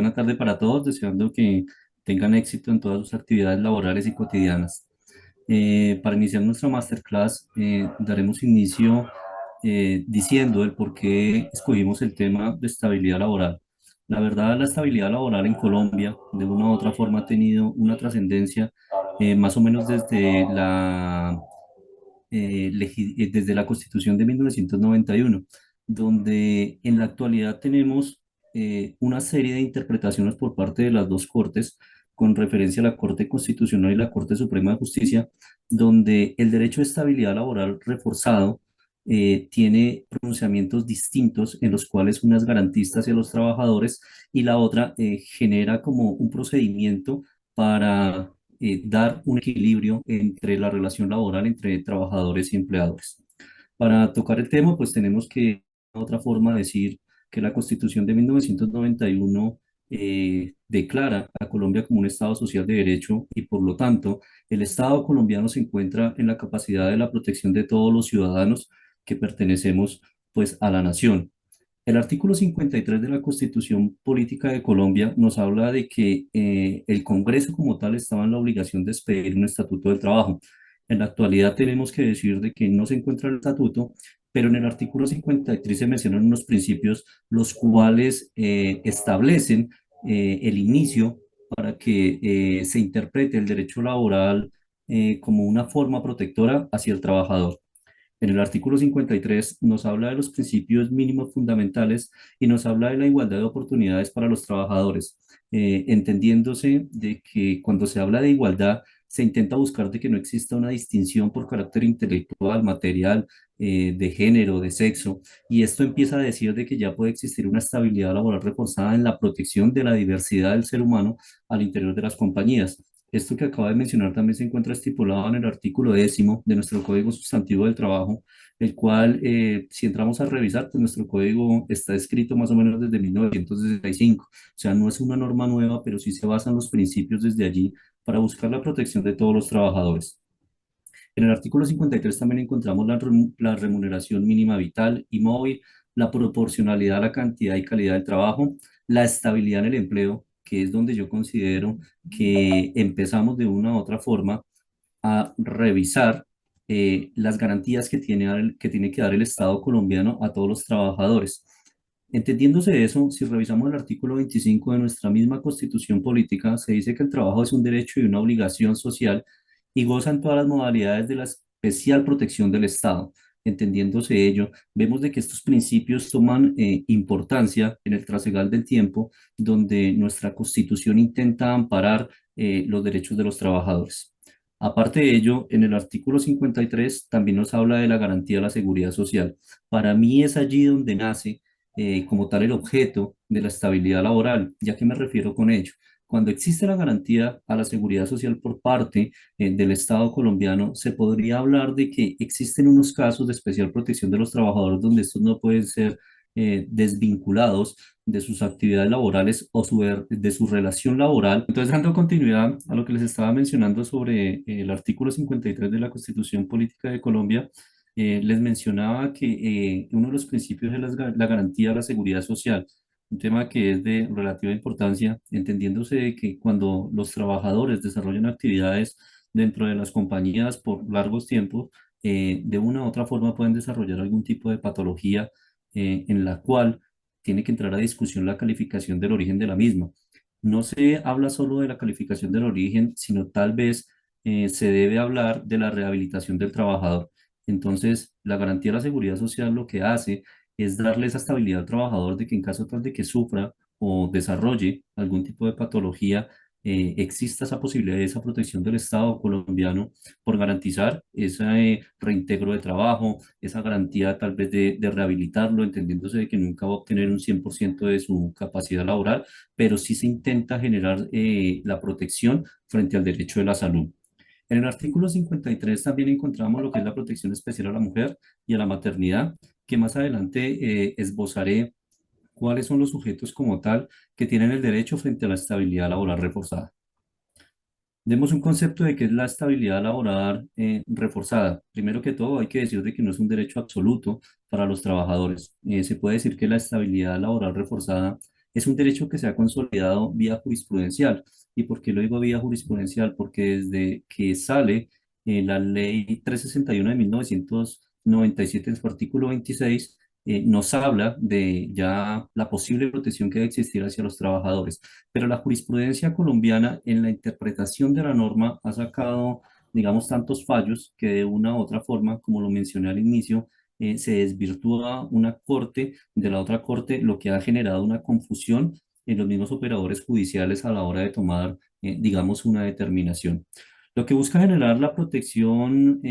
buena tarde para todos, deseando que tengan éxito en todas sus actividades laborales y cotidianas. Para iniciar nuestra masterclass, daremos inicio diciendo el por qué escogimos el tema de estabilidad laboral. La verdad, la estabilidad laboral en Colombia, de una u otra forma, ha tenido una trascendencia más o menos desde la Constitución de 1991, donde en la actualidad tenemos una serie de interpretaciones por parte de las dos cortes con referencia a la Corte Constitucional y la Corte Suprema de Justicia, donde el derecho de estabilidad laboral reforzado tiene pronunciamientos distintos en los cuales una es garantista hacia los trabajadores y la otra genera como un procedimiento para dar un equilibrio entre la relación laboral entre trabajadores y empleadores. Para tocar el tema, pues tenemos que, de otra forma, decir que la Constitución de 1991 declara a Colombia como un Estado social de derecho y, por lo tanto, el Estado colombiano se encuentra en la capacidad de la protección de todos los ciudadanos que pertenecemos, pues, a la nación. El artículo 53 de la Constitución Política de Colombia nos habla de que el Congreso como tal estaba en la obligación de expedir un estatuto del trabajo. En la actualidad tenemos que decir de que no se encuentra el estatuto, pero en el artículo 53 se mencionan unos principios los cuales establecen el inicio para que se interprete el derecho laboral como una forma protectora hacia el trabajador. En el artículo 53 nos habla de los principios mínimos fundamentales y nos habla de la igualdad de oportunidades para los trabajadores, entendiéndose de que cuando se habla de igualdad se intenta buscar de que no exista una distinción por carácter intelectual, material, de género, de sexo, y esto empieza a decir de que ya puede existir una estabilidad laboral reforzada en la protección de la diversidad del ser humano al interior de las compañías. Esto que acaba de mencionar también se encuentra estipulado en el artículo 10 de nuestro Código Sustantivo del Trabajo, el cual, si entramos a revisar, pues nuestro código está escrito más o menos desde 1965. O sea, no es una norma nueva, pero sí se basan los principios desde allí para buscar la protección de todos los trabajadores. En el artículo 53 también encontramos la remuneración mínima vital y móvil, la proporcionalidad a la cantidad y calidad del trabajo, la estabilidad en el empleo, que es donde yo considero que empezamos de una u otra forma a revisar las garantías que tiene que dar el Estado colombiano a todos los trabajadores. Entendiéndose eso, si revisamos el artículo 25 de nuestra misma Constitución Política, se dice que el trabajo es un derecho y una obligación social y gozan todas las modalidades de la especial protección del Estado. Entendiéndose ello, vemos de que estos principios toman importancia en el trasegal del tiempo, donde nuestra Constitución intenta amparar los derechos de los trabajadores. Aparte de ello, en el artículo 53 también nos habla de la garantía de la seguridad social. Para mí es allí donde nace como tal el objeto de la estabilidad laboral. ¿Ya que me refiero con ello? Cuando existe la garantía a la seguridad social por parte del Estado colombiano, se podría hablar de que existen unos casos de especial protección de los trabajadores donde estos no pueden ser desvinculados de sus actividades laborales o de su relación laboral. Entonces, dando continuidad a lo que les estaba mencionando sobre el artículo 53 de la Constitución Política de Colombia, les mencionaba que uno de los principios es la garantía de la seguridad social, un tema que es de relativa importancia, entendiéndose de que cuando los trabajadores desarrollan actividades dentro de las compañías por largos tiempos, de una u otra forma pueden desarrollar algún tipo de patología en la cual tiene que entrar a discusión la calificación del origen de la misma. No se habla solo de la calificación del origen, sino tal vez se debe hablar de la rehabilitación del trabajador. Entonces, la garantía de la seguridad social lo que hace es darle esa estabilidad al trabajador de que en caso tal de que sufra o desarrolle algún tipo de patología, exista esa posibilidad de esa protección del Estado colombiano por garantizar ese reintegro de trabajo, esa garantía tal vez de rehabilitarlo, entendiéndose de que nunca va a obtener un 100% de su capacidad laboral, pero sí se intenta generar la protección frente al derecho de la salud. En el artículo 53 también encontramos lo que es la protección especial a la mujer y a la maternidad, que más adelante esbozaré cuáles son los sujetos como tal que tienen el derecho frente a la estabilidad laboral reforzada. Demos un concepto de qué es la estabilidad laboral reforzada. Primero que todo, hay que decir de que no es un derecho absoluto para los trabajadores. Se puede decir que la estabilidad laboral reforzada es un derecho que se ha consolidado vía jurisprudencial. ¿Y por qué lo digo vía jurisprudencial? Porque desde que sale la ley 361 de 1997 en su artículo 26, nos habla de ya la posible protección que debe existir hacia los trabajadores. Pero la jurisprudencia colombiana en la interpretación de la norma ha sacado, digamos, tantos fallos que de una u otra forma, como lo mencioné al inicio, se desvirtúa una corte de la otra corte, lo que ha generado una confusión en los mismos operadores judiciales a la hora de tomar, digamos, una determinación. Lo que busca generar la protección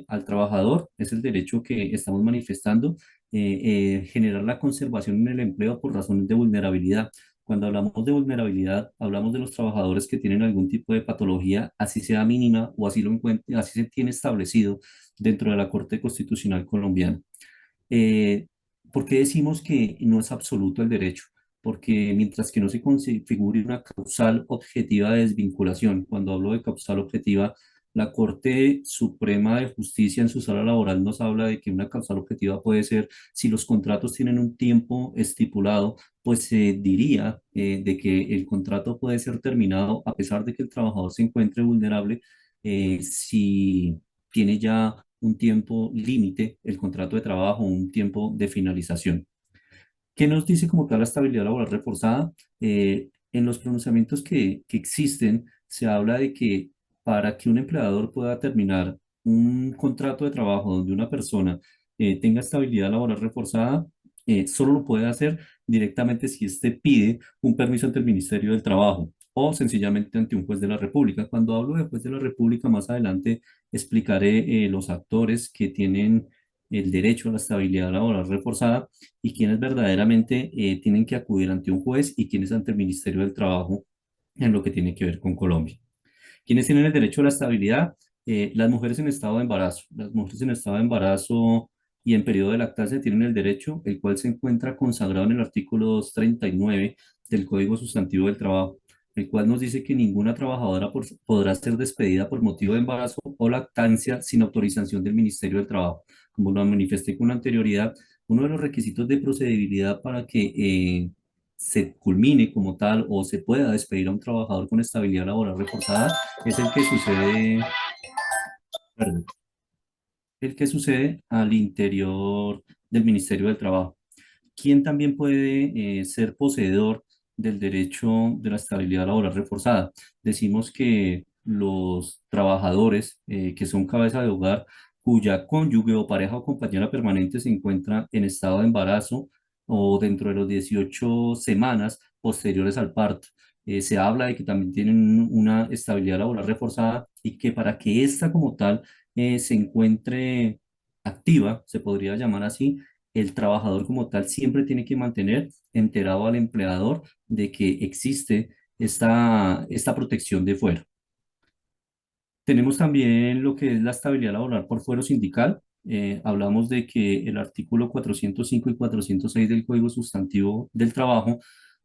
al trabajador es el derecho que estamos manifestando, generar la conservación en el empleo por razones de vulnerabilidad. Cuando hablamos de vulnerabilidad, hablamos de los trabajadores que tienen algún tipo de patología, así sea mínima o así lo encuentre, así se tiene establecido dentro de la Corte Constitucional colombiana. Eh, ¿Por qué decimos que no es absoluto el derecho? Porque mientras que no se configure una causal objetiva de desvinculación, cuando hablo de causal objetiva, la Corte Suprema de Justicia en su sala laboral nos habla de que una causal objetiva puede ser si los contratos tienen un tiempo estipulado, pues se diría de que el contrato puede ser terminado a pesar de que el trabajador se encuentre vulnerable, si tiene ya un tiempo límite el contrato de trabajo, un tiempo de finalización. ¿Qué nos dice como tal la estabilidad laboral reforzada? En los pronunciamientos que existen, se habla de que para que un empleador pueda terminar un contrato de trabajo donde una persona tenga estabilidad laboral reforzada, solo lo puede hacer directamente si éste pide un permiso ante el Ministerio del Trabajo o sencillamente ante un juez de la República. Cuando hablo de juez de la República, más adelante explicaré los actores que tienen el derecho a la estabilidad laboral reforzada y quienes verdaderamente tienen que acudir ante un juez y quienes ante el Ministerio del Trabajo en lo que tiene que ver con Colombia. ¿Quiénes tienen el derecho a la estabilidad? Las mujeres en estado de embarazo. Las mujeres en estado de embarazo y en periodo de lactancia tienen el derecho, el cual se encuentra consagrado en el artículo 239 del Código Sustantivo del Trabajo, el cual nos dice que ninguna trabajadora podrá ser despedida por motivo de embarazo o lactancia sin autorización del Ministerio del Trabajo. Como lo manifesté con anterioridad, uno de los requisitos de procedibilidad para que se culmine como tal o se pueda despedir a un trabajador con estabilidad laboral reforzada es perdón, el que sucede al interior del Ministerio del Trabajo. ¿Quién también puede ser poseedor del derecho de la estabilidad laboral reforzada? Decimos que los trabajadores que son cabeza de hogar, cuya cónyuge o pareja o compañera permanente se encuentra en estado de embarazo o dentro de los 18 semanas posteriores al parto. Se habla de que también tienen una estabilidad laboral reforzada y que para que ésta como tal se encuentre activa, se podría llamar así, el trabajador como tal siempre tiene que mantener enterado al empleador de que existe esta protección de fuero. Tenemos también lo que es la estabilidad laboral por fuero sindical. Hablamos de que el artículo 405 y 406 del Código Sustantivo del Trabajo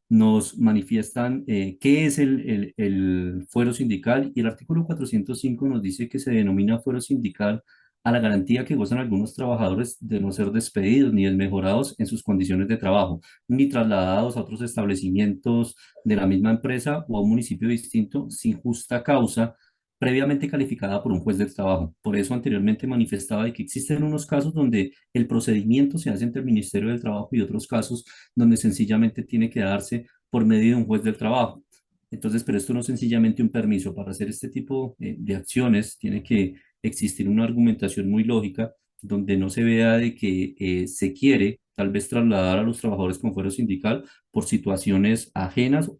nos manifiestan qué es el fuero sindical y el artículo 405 nos dice que se denomina fuero sindical a la garantía que gozan algunos trabajadores de no ser despedidos ni desmejorados en sus condiciones de trabajo, ni trasladados a otros establecimientos de la misma empresa o a un municipio distinto sin justa causa previamente calificada por un juez del trabajo. Por eso anteriormente manifestaba de que existen unos casos donde el procedimiento se hace entre el Ministerio del Trabajo y otros casos donde sencillamente tiene que darse por medio de un juez del trabajo. Entonces, pero esto no es sencillamente un permiso. Para hacer este tipo de acciones tiene que existir una argumentación muy lógica donde no se vea de que se quiere tal vez trasladar a los trabajadores con fuero sindical por situaciones ajenas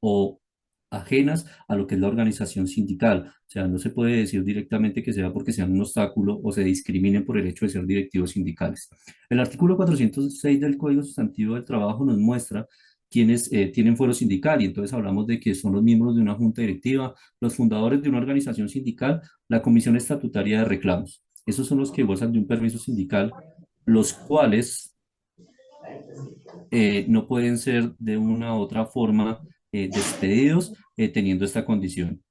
a lo que es la organización sindical. O sea, no se puede decir directamente que sea porque sean un obstáculo o se discriminen por el hecho de ser directivos sindicales. El artículo 406 del Código Sustantivo del Trabajo nos muestra quienes tienen fuero sindical y entonces hablamos de que son los miembros de una junta directiva, los fundadores de una organización sindical, la comisión estatutaria de reclamos. Esos son los que gozan de un permiso sindical, los cuales no pueden ser de una u otra forma despedidos teniendo esta condición.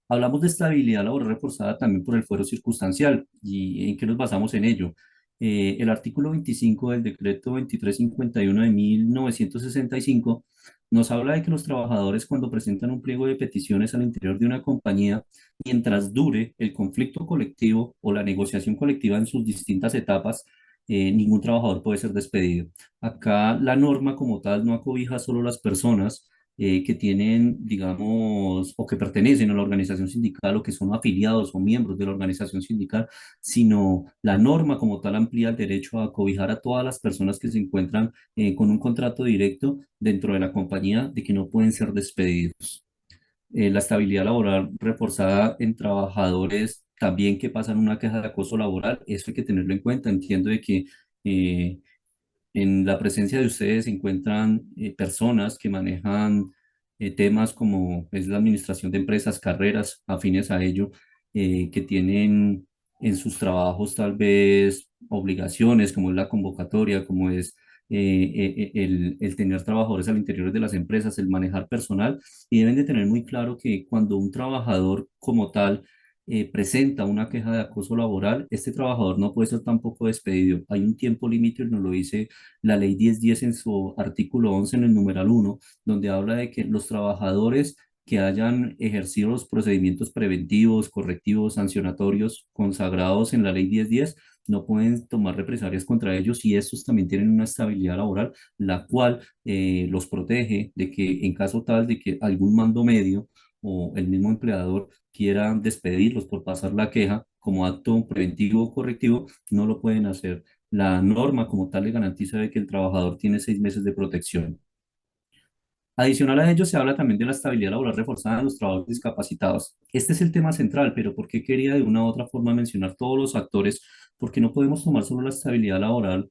Hablamos de estabilidad laboral reforzada también por el fuero circunstancial. ¿Y en qué nos basamos en ello? El artículo 25 del decreto 2351 de 1965 Nos habla de que los trabajadores cuando presentan un pliego de peticiones al interior de una compañía, mientras dure el conflicto colectivo o la negociación colectiva en sus distintas etapas, ningún trabajador puede ser despedido. Acá la norma como tal no acobija solo las personas que tienen, digamos, o que pertenecen a la organización sindical o que son afiliados o miembros de la organización sindical, sino la norma como tal amplía el derecho a cobijar a todas las personas que se encuentran con un contrato directo dentro de la compañía de que no pueden ser despedidos. La estabilidad laboral reforzada en trabajadores también que pasan una queja de acoso laboral, eso hay que tenerlo en cuenta. Entiendo de que eh, en la presencia de ustedes se encuentran personas que manejan temas como es la administración de empresas, carreras afines a ello, que tienen en sus trabajos tal vez obligaciones como es la convocatoria, como es el tener trabajadores al interior de las empresas, el manejar personal, y deben de tener muy claro que cuando un trabajador como tal presenta una queja de acoso laboral, este trabajador no puede ser tampoco despedido. Hay un tiempo límite, nos lo dice la ley 1010 en su artículo 11 en el numeral 1, donde habla de que los trabajadores que hayan ejercido los procedimientos preventivos, correctivos, sancionatorios consagrados en la ley 1010 no pueden tomar represalias contra ellos y estos también tienen una estabilidad laboral, la cual los protege de que en caso tal de que algún mando medio o el mismo empleador quiera despedirlos por pasar la queja como acto preventivo o correctivo, no lo pueden hacer. La norma como tal le garantiza de que el trabajador tiene 6 meses de protección. Adicional a ello, se habla también de la estabilidad laboral reforzada en los trabajadores discapacitados. Este es el tema central, pero ¿por qué quería de una u otra forma mencionar todos los actores? Porque no podemos tomar solo la estabilidad laboral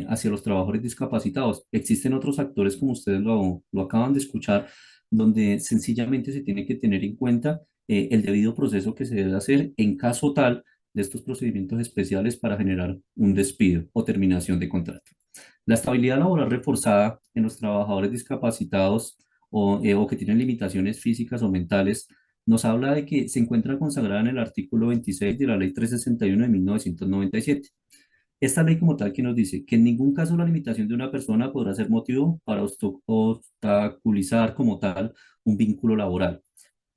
hacia los trabajadores discapacitados. Existen otros actores, como ustedes lo acaban de escuchar, donde sencillamente se tiene que tener en cuenta el debido proceso que se debe hacer en caso tal de estos procedimientos especiales para generar un despido o terminación de contrato. La estabilidad laboral reforzada en los trabajadores discapacitados o que tienen limitaciones físicas o mentales nos habla de que se encuentra consagrada en el artículo 26 de la Ley 361 de 1997. Esta ley como tal que nos dice que en ningún caso la limitación de una persona podrá ser motivo para obstaculizar como tal un vínculo laboral.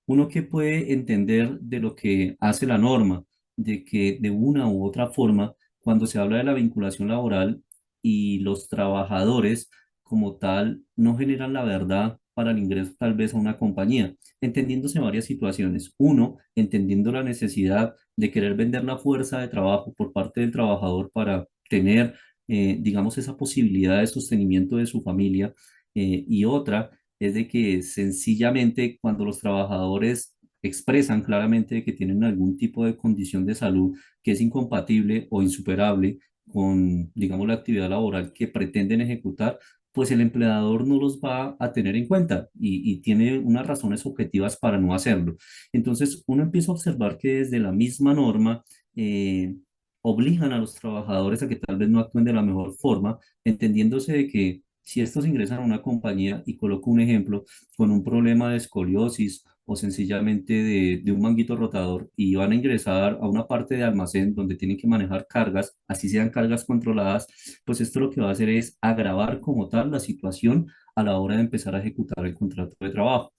Uno que puede entender de lo que hace la norma, de que de una u otra forma, cuando se habla de la vinculación laboral y los trabajadores como tal no generan la verdad para el ingreso tal vez a una compañía, entendiéndose varias situaciones. Uno, entendiendo la necesidad de querer vender la fuerza de trabajo por parte del trabajador para tener, digamos, esa posibilidad de sostenimiento de su familia. Y otra, es de que sencillamente cuando los trabajadores expresan claramente que tienen algún tipo de condición de salud que es incompatible o insuperable con, digamos, la actividad laboral que pretenden ejecutar, pues el empleador no los va a tener en cuenta y tiene unas razones objetivas para no hacerlo. Entonces, uno empieza a observar que desde la misma norma obligan a los trabajadores a que tal vez no actúen de la mejor forma, entendiéndose de que si estos ingresan a una compañía, y coloco un ejemplo, con un problema de escoliosis o sencillamente de un manguito rotador y van a ingresar a una parte de almacén donde tienen que manejar cargas, así sean cargas controladas, pues esto lo que va a hacer es agravar como tal la situación a la hora de empezar a ejecutar el contrato de trabajo.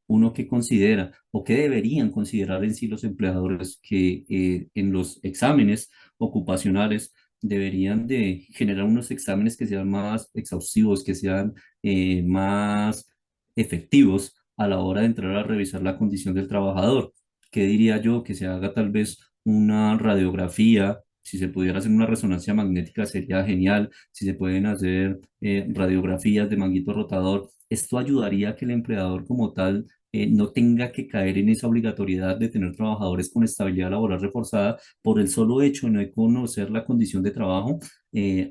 Uno que considera o que deberían considerar en sí los empleadores que en los exámenes ocupacionales deberían de generar unos exámenes que sean más exhaustivos, que sean más efectivos a la hora de entrar a revisar la condición del trabajador. ¿Qué diría yo? Que se haga tal vez una radiografía. Si se pudiera hacer una resonancia magnética sería genial. Si se pueden hacer radiografías de manguito rotador, esto ayudaría a que el empleador como tal no tenga que caer en esa obligatoriedad de tener trabajadores con estabilidad laboral reforzada por el solo hecho de no conocer la condición de trabajo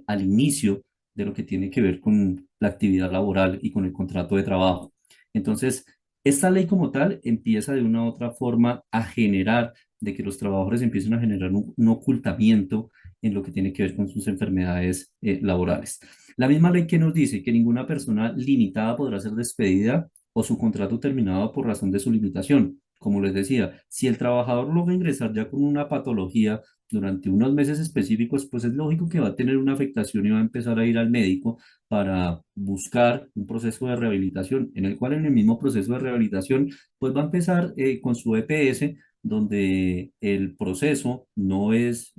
al inicio de lo que tiene que ver con la actividad laboral y con el contrato de trabajo. Entonces, esta ley como tal empieza de una u otra forma a generar de que los trabajadores empiecen a generar un ocultamiento en lo que tiene que ver con sus enfermedades laborales. La misma ley que nos dice que ninguna persona limitada podrá ser despedida o su contrato terminado por razón de su limitación. como les decía, si el trabajador logra ingresar ya con una patología durante unos meses específicos, pues es lógico que va a tener una afectación y va a empezar a ir al médico para buscar un proceso de rehabilitación, en el cual en el mismo proceso de rehabilitación, pues va a empezar con su EPS, donde el proceso no es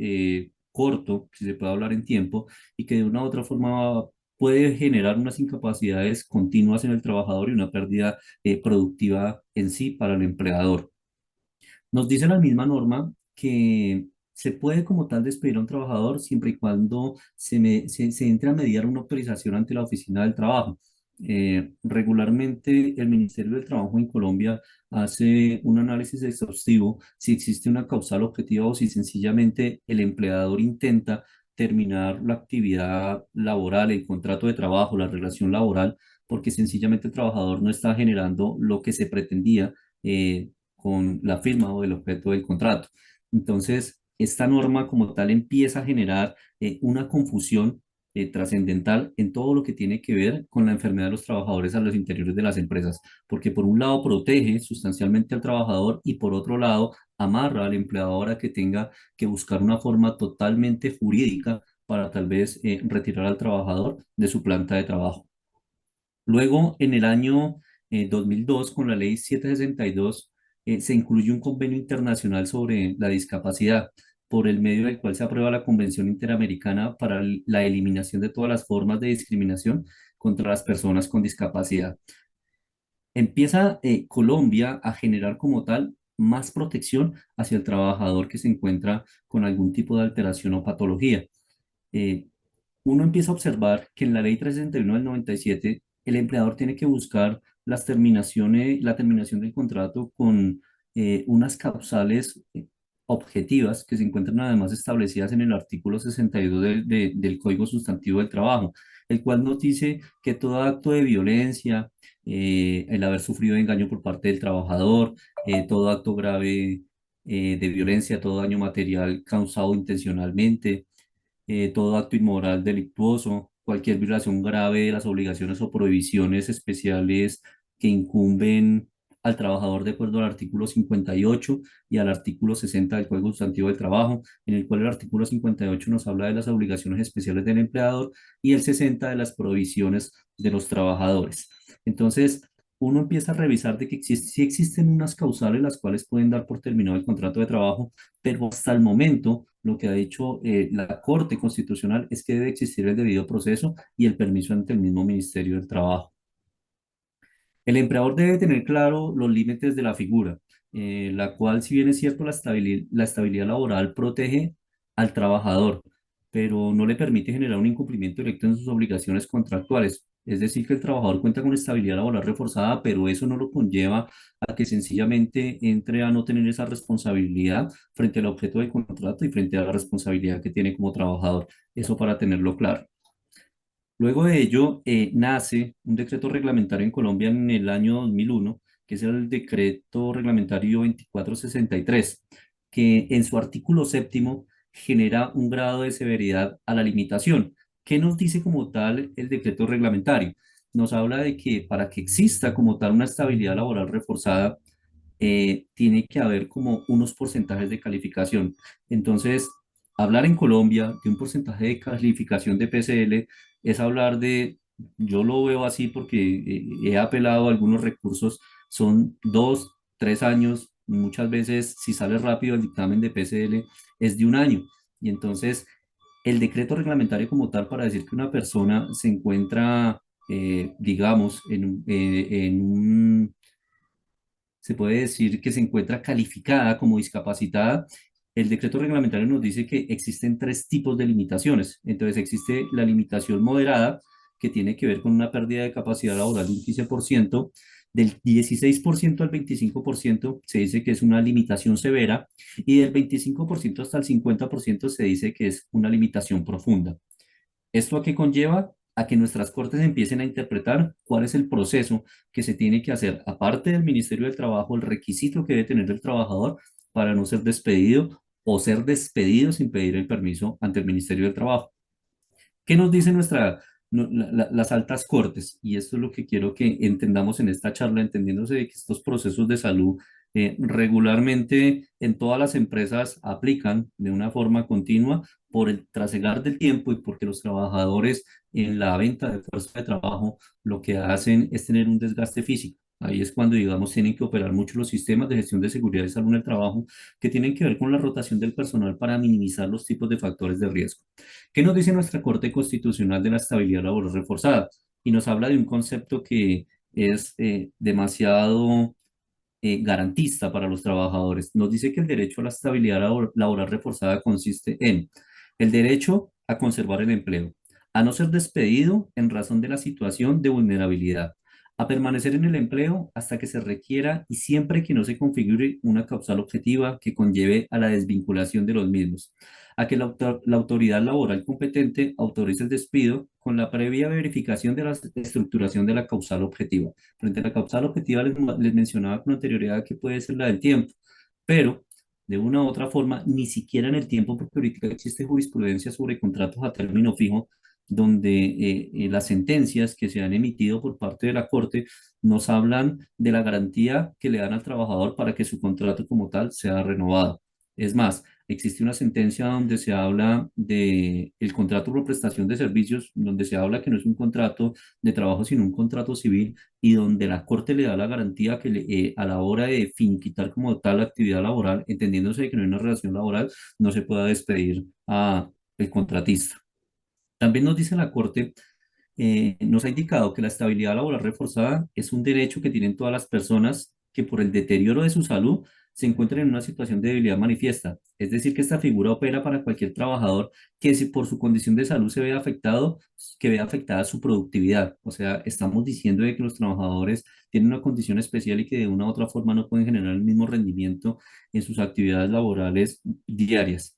corto, si se puede hablar en tiempo, y que de una u otra forma puede generar unas incapacidades continuas en el trabajador y una pérdida productiva en sí para el empleador. Nos dice la misma norma que se puede como tal despedir a un trabajador siempre y cuando se entre a mediar una autorización ante la oficina del trabajo. Regularmente el Ministerio del Trabajo en Colombia hace un análisis exhaustivo si existe una causal objetiva o si sencillamente el empleador intenta terminar la actividad laboral, el contrato de trabajo, la relación laboral, porque sencillamente el trabajador no está generando lo que se pretendía con la firma o el objeto del contrato. Entonces, esta norma como tal empieza a generar una confusión trascendental en todo lo que tiene que ver con la enfermedad de los trabajadores a los interiores de las empresas, porque por un lado protege sustancialmente al trabajador y por otro lado amarra al empleador a que tenga que buscar una forma totalmente jurídica para tal vez retirar al trabajador de su planta de trabajo. Luego, en el año 2002, con la ley 762, se incluye un convenio internacional sobre la discapacidad, por el medio del cual se aprueba la Convención Interamericana para la eliminación de todas las formas de discriminación contra las personas con discapacidad. Empieza Colombia a generar como tal más protección hacia el trabajador que se encuentra con algún tipo de alteración o patología. Eh, Uno empieza a observar que en la ley 361 del 97 el empleador tiene que buscar la terminación del contrato con unas causales objetivas que se encuentran además establecidas en el artículo 62 del Código Sustantivo del Trabajo, el cual nos dice que todo acto de violencia, el haber sufrido engaño por parte del trabajador, todo acto grave de violencia, todo daño material causado intencionalmente, todo acto inmoral delictuoso, cualquier violación grave de las obligaciones o prohibiciones especiales que incumben al trabajador de acuerdo al artículo 58 y al artículo 60 del Código Sustantivo del Trabajo, en el cual el artículo 58 nos habla de las obligaciones especiales del empleador y el 60 de las prohibiciones de los trabajadores. Entonces, uno empieza a revisar de que sí existen unas causales las cuales pueden dar por terminado el contrato de trabajo, pero hasta el momento lo que ha dicho la Corte Constitucional es que debe existir el debido proceso y el permiso ante el mismo Ministerio del Trabajo. El empleador debe tener claro los límites de la figura, la cual, si bien es cierto, la estabilidad laboral protege al trabajador, pero no le permite generar un incumplimiento directo en sus obligaciones contractuales. Es decir, que el trabajador cuenta con estabilidad laboral reforzada, pero eso no lo conlleva a que sencillamente entre a no tener esa responsabilidad frente al objeto del contrato y frente a la responsabilidad que tiene como trabajador. Eso para tenerlo claro. Luego de ello, nace un decreto reglamentario en Colombia en el año 2001, que es el decreto reglamentario 2463, que en su artículo séptimo genera un grado de severidad a la limitación. ¿Qué nos dice como tal el decreto reglamentario? Nos habla de que para que exista como tal una estabilidad laboral reforzada, tiene que haber como unos porcentajes de calificación. Entonces, hablar en Colombia de un porcentaje de calificación de PCL es hablar de, yo lo veo así porque he apelado a algunos recursos, son 2, 3 años, muchas veces si sale rápido el dictamen de PCL es de un año. Y entonces, el decreto reglamentario como tal para decir que una persona se encuentra, digamos, se puede decir que se encuentra calificada como discapacitada. El decreto reglamentario nos dice que existen tres tipos de limitaciones. Entonces existe la limitación moderada, que tiene que ver con una pérdida de capacidad laboral de un 15%. Del 16% al 25% se dice que es una limitación severa y del 25% hasta el 50% se dice que es una limitación profunda. ¿Esto a qué conlleva? A que nuestras cortes empiecen a interpretar cuál es el proceso que se tiene que hacer, aparte del Ministerio del Trabajo, el requisito que debe tener el trabajador para no ser despedido o ser despedido sin pedir el permiso ante el Ministerio del Trabajo. ¿Qué nos dicen las altas cortes? Y esto es lo que quiero que entendamos en esta charla, entendiéndose de que estos procesos de salud Regularmente en todas las empresas aplican de una forma continua por el trasegar del tiempo y porque los trabajadores en la venta de fuerza de trabajo lo que hacen es tener un desgaste físico. Ahí es cuando, digamos, tienen que operar mucho los sistemas de gestión de seguridad y salud en el trabajo que tienen que ver con la rotación del personal para minimizar los tipos de factores de riesgo. ¿Qué nos dice nuestra Corte Constitucional de la estabilidad laboral reforzada? Y nos habla de un concepto que es demasiado garantista para los trabajadores. Nos dice que el derecho a la estabilidad laboral reforzada consiste en el derecho a conservar el empleo, a no ser despedido en razón de la situación de vulnerabilidad, a permanecer en el empleo hasta que se requiera y siempre que no se configure una causal objetiva que conlleve a la desvinculación de los mismos, a que la autoridad laboral competente autorice el despido con la previa verificación de la estructuración de la causal objetiva. Frente a la causal objetiva les mencionaba con anterioridad que puede ser la del tiempo, pero de una u otra forma, ni siquiera en el tiempo, porque ahorita existe jurisprudencia sobre contratos a término fijo, donde las sentencias que se han emitido por parte de la Corte nos hablan de la garantía que le dan al trabajador para que su contrato como tal sea renovado. Es más, existe una sentencia donde se habla de el contrato por prestación de servicios, donde se habla que no es un contrato de trabajo, sino un contrato civil, y donde la Corte le da la garantía que a la hora de finiquitar como tal la actividad laboral, entendiéndose de que no hay una relación laboral, no se pueda despedir a el contratista. También nos dice la Corte, nos ha indicado que la estabilidad laboral reforzada es un derecho que tienen todas las personas que por el deterioro de su salud se encuentran en una situación de debilidad manifiesta. Es decir, que esta figura opera para cualquier trabajador que si por su condición de salud se ve afectado, que vea afectada su productividad. O sea, estamos diciendo de que los trabajadores tienen una condición especial y que de una u otra forma no pueden generar el mismo rendimiento en sus actividades laborales diarias.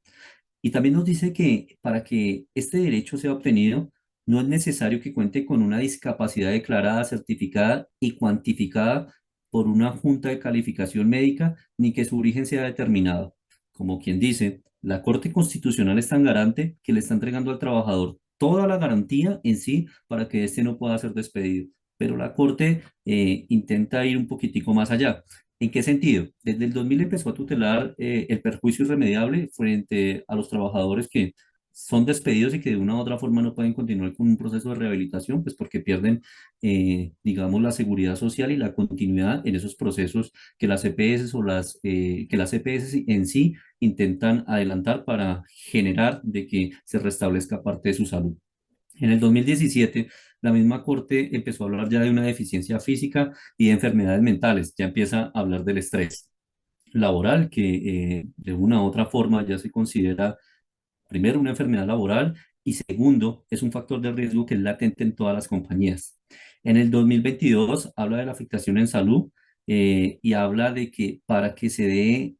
Y también nos dice que para que este derecho sea obtenido, no es necesario que cuente con una discapacidad declarada, certificada y cuantificada por una junta de calificación médica, ni que su origen sea determinado. Como quien dice, la Corte Constitucional es tan garante que le está entregando al trabajador toda la garantía en sí para que éste no pueda ser despedido. Pero la Corte intenta ir un poquitico más allá. ¿En qué sentido? Desde el 2000 empezó a tutelar el perjuicio irremediable frente a los trabajadores que son despedidos y que de una u otra forma no pueden continuar con un proceso de rehabilitación, pues porque pierden, digamos, la seguridad social y la continuidad en esos procesos que las EPS o que las EPS en sí intentan adelantar para generar de que se restablezca parte de su salud. En el 2017, la misma Corte empezó a hablar ya de una deficiencia física y de enfermedades mentales. Ya empieza a hablar del estrés laboral, que de una u otra forma ya se considera, primero, una enfermedad laboral y segundo, es un factor de riesgo que es latente en todas las compañías. En el 2022 habla de la afectación en salud y habla de que para que se dé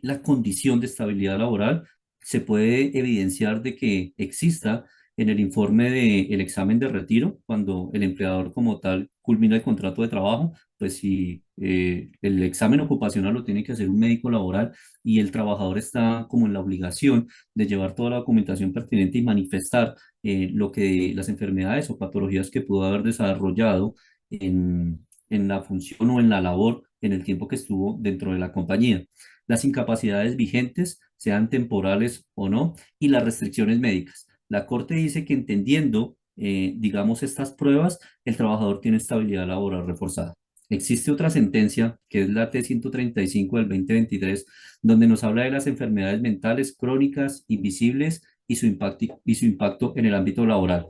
la condición de estabilidad laboral, se puede evidenciar de que exista en el informe del examen de retiro, cuando el empleador como tal culmina el contrato de trabajo, pues si el examen ocupacional lo tiene que hacer un médico laboral y el trabajador está como en la obligación de llevar toda la documentación pertinente y manifestar lo que las enfermedades o patologías que pudo haber desarrollado en la función o en la labor en el tiempo que estuvo dentro de la compañía, las incapacidades vigentes, sean temporales o no, y las restricciones médicas. La Corte dice que entendiendo, digamos, estas pruebas, el trabajador tiene estabilidad laboral reforzada. Existe otra sentencia, que es la T-135 del 2023, donde nos habla de las enfermedades mentales crónicas, invisibles y su impacto en el ámbito laboral.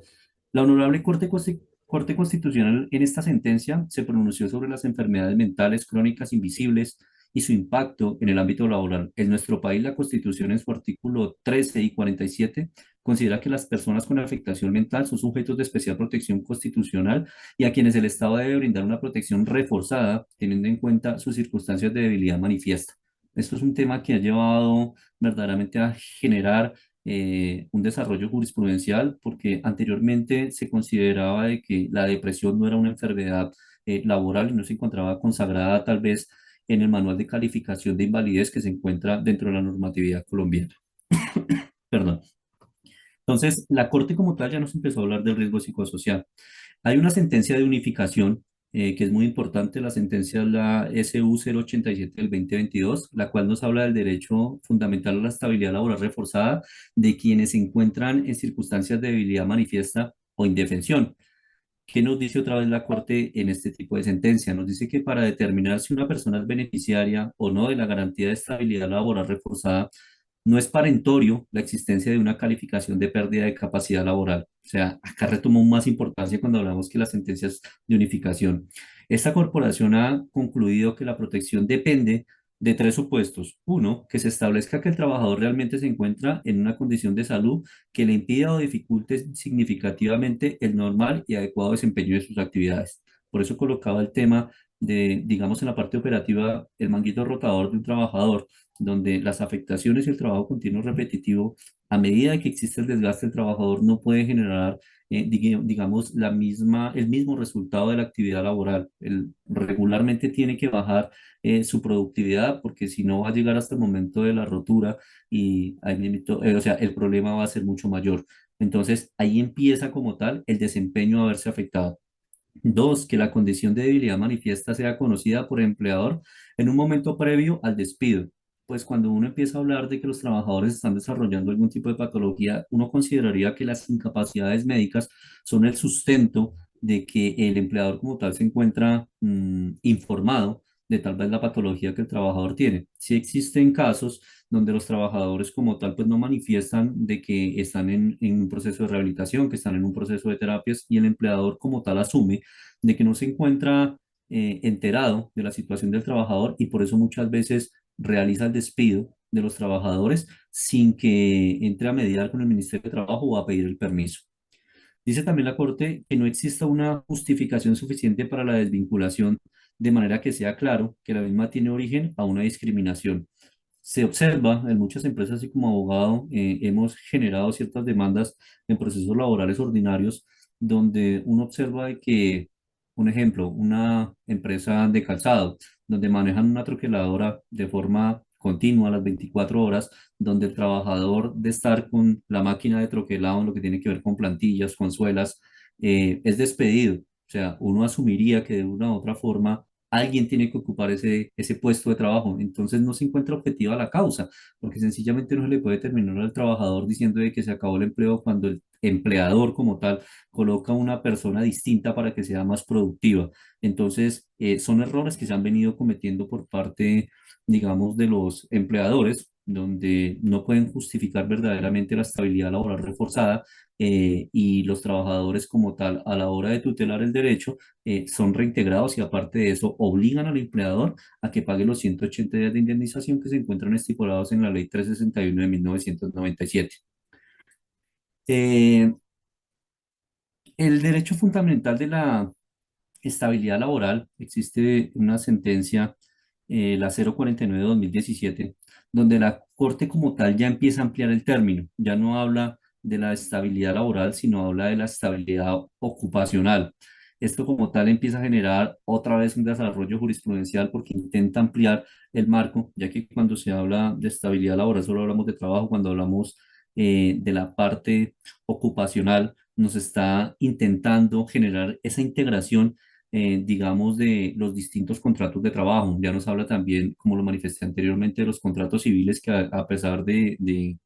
La Honorable Corte Constitucional en esta sentencia se pronunció sobre las enfermedades mentales crónicas invisibles y su impacto en el ámbito laboral. En nuestro país, la Constitución en su artículo 13 y 47 considera que las personas con afectación mental son sujetos de especial protección constitucional y a quienes el Estado debe brindar una protección reforzada, teniendo en cuenta sus circunstancias de debilidad manifiesta. Esto es un tema que ha llevado verdaderamente a generar un desarrollo jurisprudencial, porque anteriormente se consideraba de que la depresión no era una enfermedad laboral y no se encontraba consagrada tal vez en el manual de calificación de invalidez que se encuentra dentro de la normatividad colombiana. Perdón. Entonces, la Corte como tal ya nos empezó a hablar del riesgo psicosocial. Hay una sentencia de unificación que es muy importante. La sentencia es la SU 087 del 2022, la cual nos habla del derecho fundamental a la estabilidad laboral reforzada de quienes se encuentran en circunstancias de debilidad manifiesta o indefensión. ¿Qué nos dice otra vez la Corte en este tipo de sentencia? Nos dice que para determinar si una persona es beneficiaria o no de la garantía de estabilidad laboral reforzada, no es parentorio la existencia de una calificación de pérdida de capacidad laboral. O sea, acá retomó más importancia cuando hablamos que las sentencias de unificación. Esta corporación ha concluido que la protección depende de tres supuestos. Uno, que se establezca que el trabajador realmente se encuentra en una condición de salud que le impida o dificulte significativamente el normal y adecuado desempeño de sus actividades. Por eso colocaba el tema de, digamos, en la parte operativa, el manguito rotador de un trabajador, donde las afectaciones y el trabajo continuo repetitivo, a medida que existe el desgaste, el trabajador no puede generar, digamos, el mismo resultado de la actividad laboral. Regularmente tiene que bajar su productividad porque si no va a llegar hasta el momento de la rotura y ahí o sea, el problema va a ser mucho mayor. Entonces, ahí empieza como tal el desempeño a verse afectado. Dos, que la condición de debilidad manifiesta sea conocida por el empleador en un momento previo al despido. Pues cuando uno empieza a hablar de que los trabajadores están desarrollando algún tipo de patología, uno consideraría que las incapacidades médicas son el sustento de que el empleador como tal se encuentra informado de tal vez la patología que el trabajador tiene. Si existen casos donde los trabajadores como tal pues no manifiestan de que están en un proceso de rehabilitación, que están en un proceso de terapias y el empleador como tal asume de que no se encuentra enterado de la situación del trabajador y por eso muchas veces realiza el despido de los trabajadores sin que entre a mediar con el Ministerio de Trabajo o a pedir el permiso. Dice también la Corte que no exista una justificación suficiente para la desvinculación, de manera que sea claro que la misma tiene origen a una discriminación. Se observa en muchas empresas y como abogado hemos generado ciertas demandas en procesos laborales ordinarios donde uno observa de que, un ejemplo, una empresa de calzado, donde manejan una troqueladora de forma continua las 24 horas, donde el trabajador de estar con la máquina de troquelado en lo que tiene que ver con plantillas, con suelas, es despedido. O sea, uno asumiría que de una u otra forma alguien tiene que ocupar ese puesto de trabajo. Entonces no se encuentra objetiva la causa, porque sencillamente no se le puede terminar al trabajador diciendo de que se acabó el empleo cuando el empleador como tal coloca una persona distinta para que sea más productiva. Entonces, son errores que se han venido cometiendo por parte, digamos, de los empleadores, donde no pueden justificar verdaderamente la estabilidad laboral reforzada y los trabajadores como tal, a la hora de tutelar el derecho, son reintegrados y aparte de eso obligan al empleador a que pague los 180 días de indemnización que se encuentran estipulados en la Ley 361 de 1997. Eh, el derecho fundamental de la estabilidad laboral, existe una sentencia, la 049 de 2017, donde la Corte como tal ya empieza a ampliar el término, ya no habla de la estabilidad laboral, sino habla de la estabilidad ocupacional. Esto como tal empieza a generar otra vez un desarrollo jurisprudencial porque intenta ampliar el marco, ya que cuando se habla de estabilidad laboral solo hablamos de trabajo, cuando hablamos de la parte ocupacional, nos está intentando generar esa integración, digamos, de los distintos contratos de trabajo. Ya nos habla también, como lo manifesté anteriormente, de los contratos civiles que a pesar de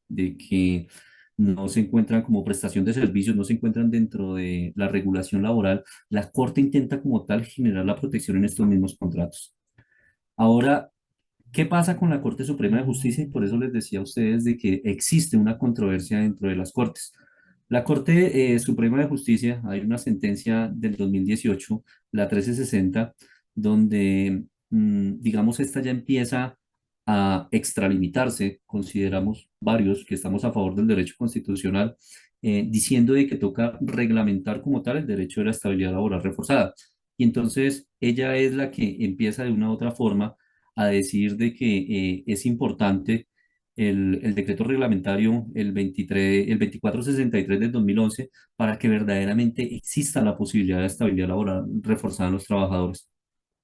que no se encuentran como prestación de servicios, no se encuentran dentro de la regulación laboral, la Corte intenta como tal generar la protección en estos mismos contratos. Ahora, ¿qué pasa con la Corte Suprema de Justicia? Y por eso les decía a ustedes de que existe una controversia dentro de las Cortes. La Corte Suprema de Justicia, hay una sentencia del 2018, la 1360, donde, digamos, esta ya empieza a extralimitarse, consideramos varios que estamos a favor del derecho constitucional, diciendo de que toca reglamentar como tal el derecho de la estabilidad laboral reforzada. Y entonces ella es la que empieza de una u otra forma a decir de que es importante el decreto reglamentario, el 2463 del 2011, para que verdaderamente exista la posibilidad de estabilidad laboral reforzada en los trabajadores.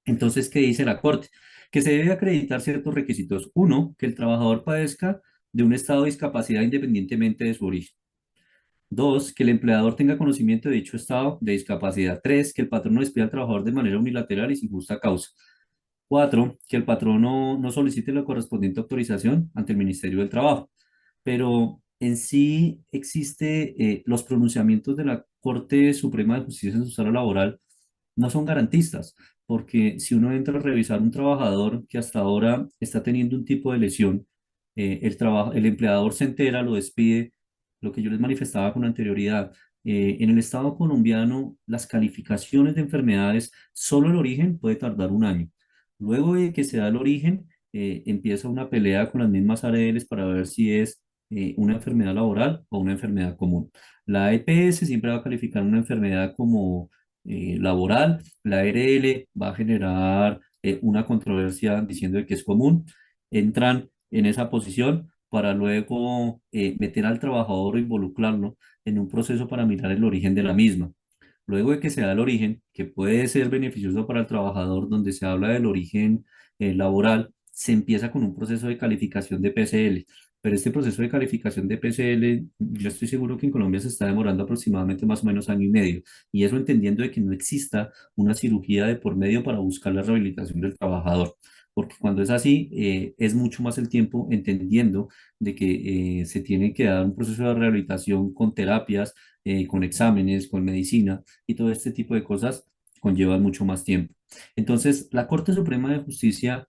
Entonces, ¿qué dice la Corte? Que se debe acreditar ciertos requisitos. Uno, que el trabajador padezca de un estado de discapacidad independientemente de su origen. Dos, que el empleador tenga conocimiento de dicho estado de discapacidad. Tres, que el patrón no despida al trabajador de manera unilateral y sin justa causa. Cuatro, que el patrón no solicite la correspondiente autorización ante el Ministerio del Trabajo. Pero en sí existe, los pronunciamientos de la Corte Suprema de Justicia Social Laboral no son garantistas, porque si uno entra a revisar un trabajador que hasta ahora está teniendo un tipo de lesión, el empleador se entera, lo despide, lo que yo les manifestaba con anterioridad. En el Estado colombiano, las calificaciones de enfermedades, solo el origen puede tardar un año. Luego de que se da el origen, empieza una pelea con las mismas ARLs para ver si es una enfermedad laboral o una enfermedad común. La EPS siempre va a calificar una enfermedad como laboral. La ARL va a generar una controversia diciendo de que es común. Entran en esa posición para luego meter al trabajador o involucrarlo en un proceso para mirar el origen de la misma. Luego de que se da el origen, que puede ser beneficioso para el trabajador, donde se habla del origen laboral, se empieza con un proceso de calificación de PCL. Pero este proceso de calificación de PCL, yo estoy seguro que en Colombia se está demorando aproximadamente más o menos año y medio. Y eso entendiendo de que no exista una cirugía de por medio para buscar la rehabilitación del trabajador. Porque cuando es así, es mucho más el tiempo entendiendo de que se tiene que dar un proceso de rehabilitación con terapias, con exámenes, con medicina y todo este tipo de cosas conllevan mucho más tiempo. Entonces, la Corte Suprema de Justicia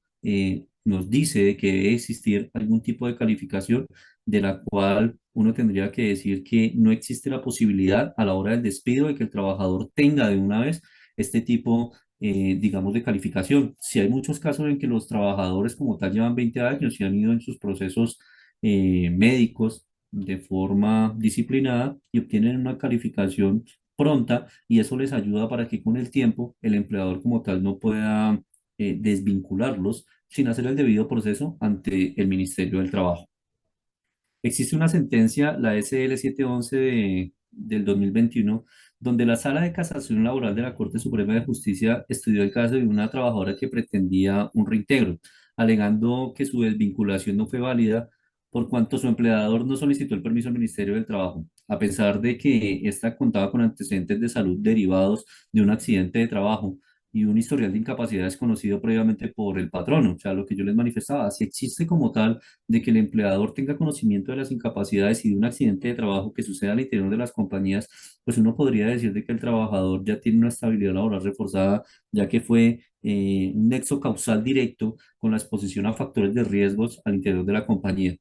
nos dice que debe existir algún tipo de calificación de la cual uno tendría que decir que no existe la posibilidad a la hora del despido de que el trabajador tenga de una vez este tipo, digamos, de calificación. Si hay muchos casos en que los trabajadores como tal llevan 20 años y han ido en sus procesos médicos de forma disciplinada y obtienen una calificación pronta y eso les ayuda para que con el tiempo el empleador como tal no pueda desvincularlos sin hacer el debido proceso ante el Ministerio del Trabajo. Existe una sentencia, la SL 711 del 2021, donde la Sala de Casación Laboral de la Corte Suprema de Justicia estudió el caso de una trabajadora que pretendía un reintegro, alegando que su desvinculación no fue válida por cuanto su empleador no solicitó el permiso al Ministerio del Trabajo, a pesar de que ésta contaba con antecedentes de salud derivados de un accidente de trabajo y un historial de incapacidades conocido previamente por el patrono. O sea, lo que yo les manifestaba, si existe como tal de que el empleador tenga conocimiento de las incapacidades y de un accidente de trabajo que suceda al interior de las compañías, pues uno podría decir de que el trabajador ya tiene una estabilidad laboral reforzada, ya que fue un nexo causal directo con la exposición a factores de riesgos al interior de la compañía.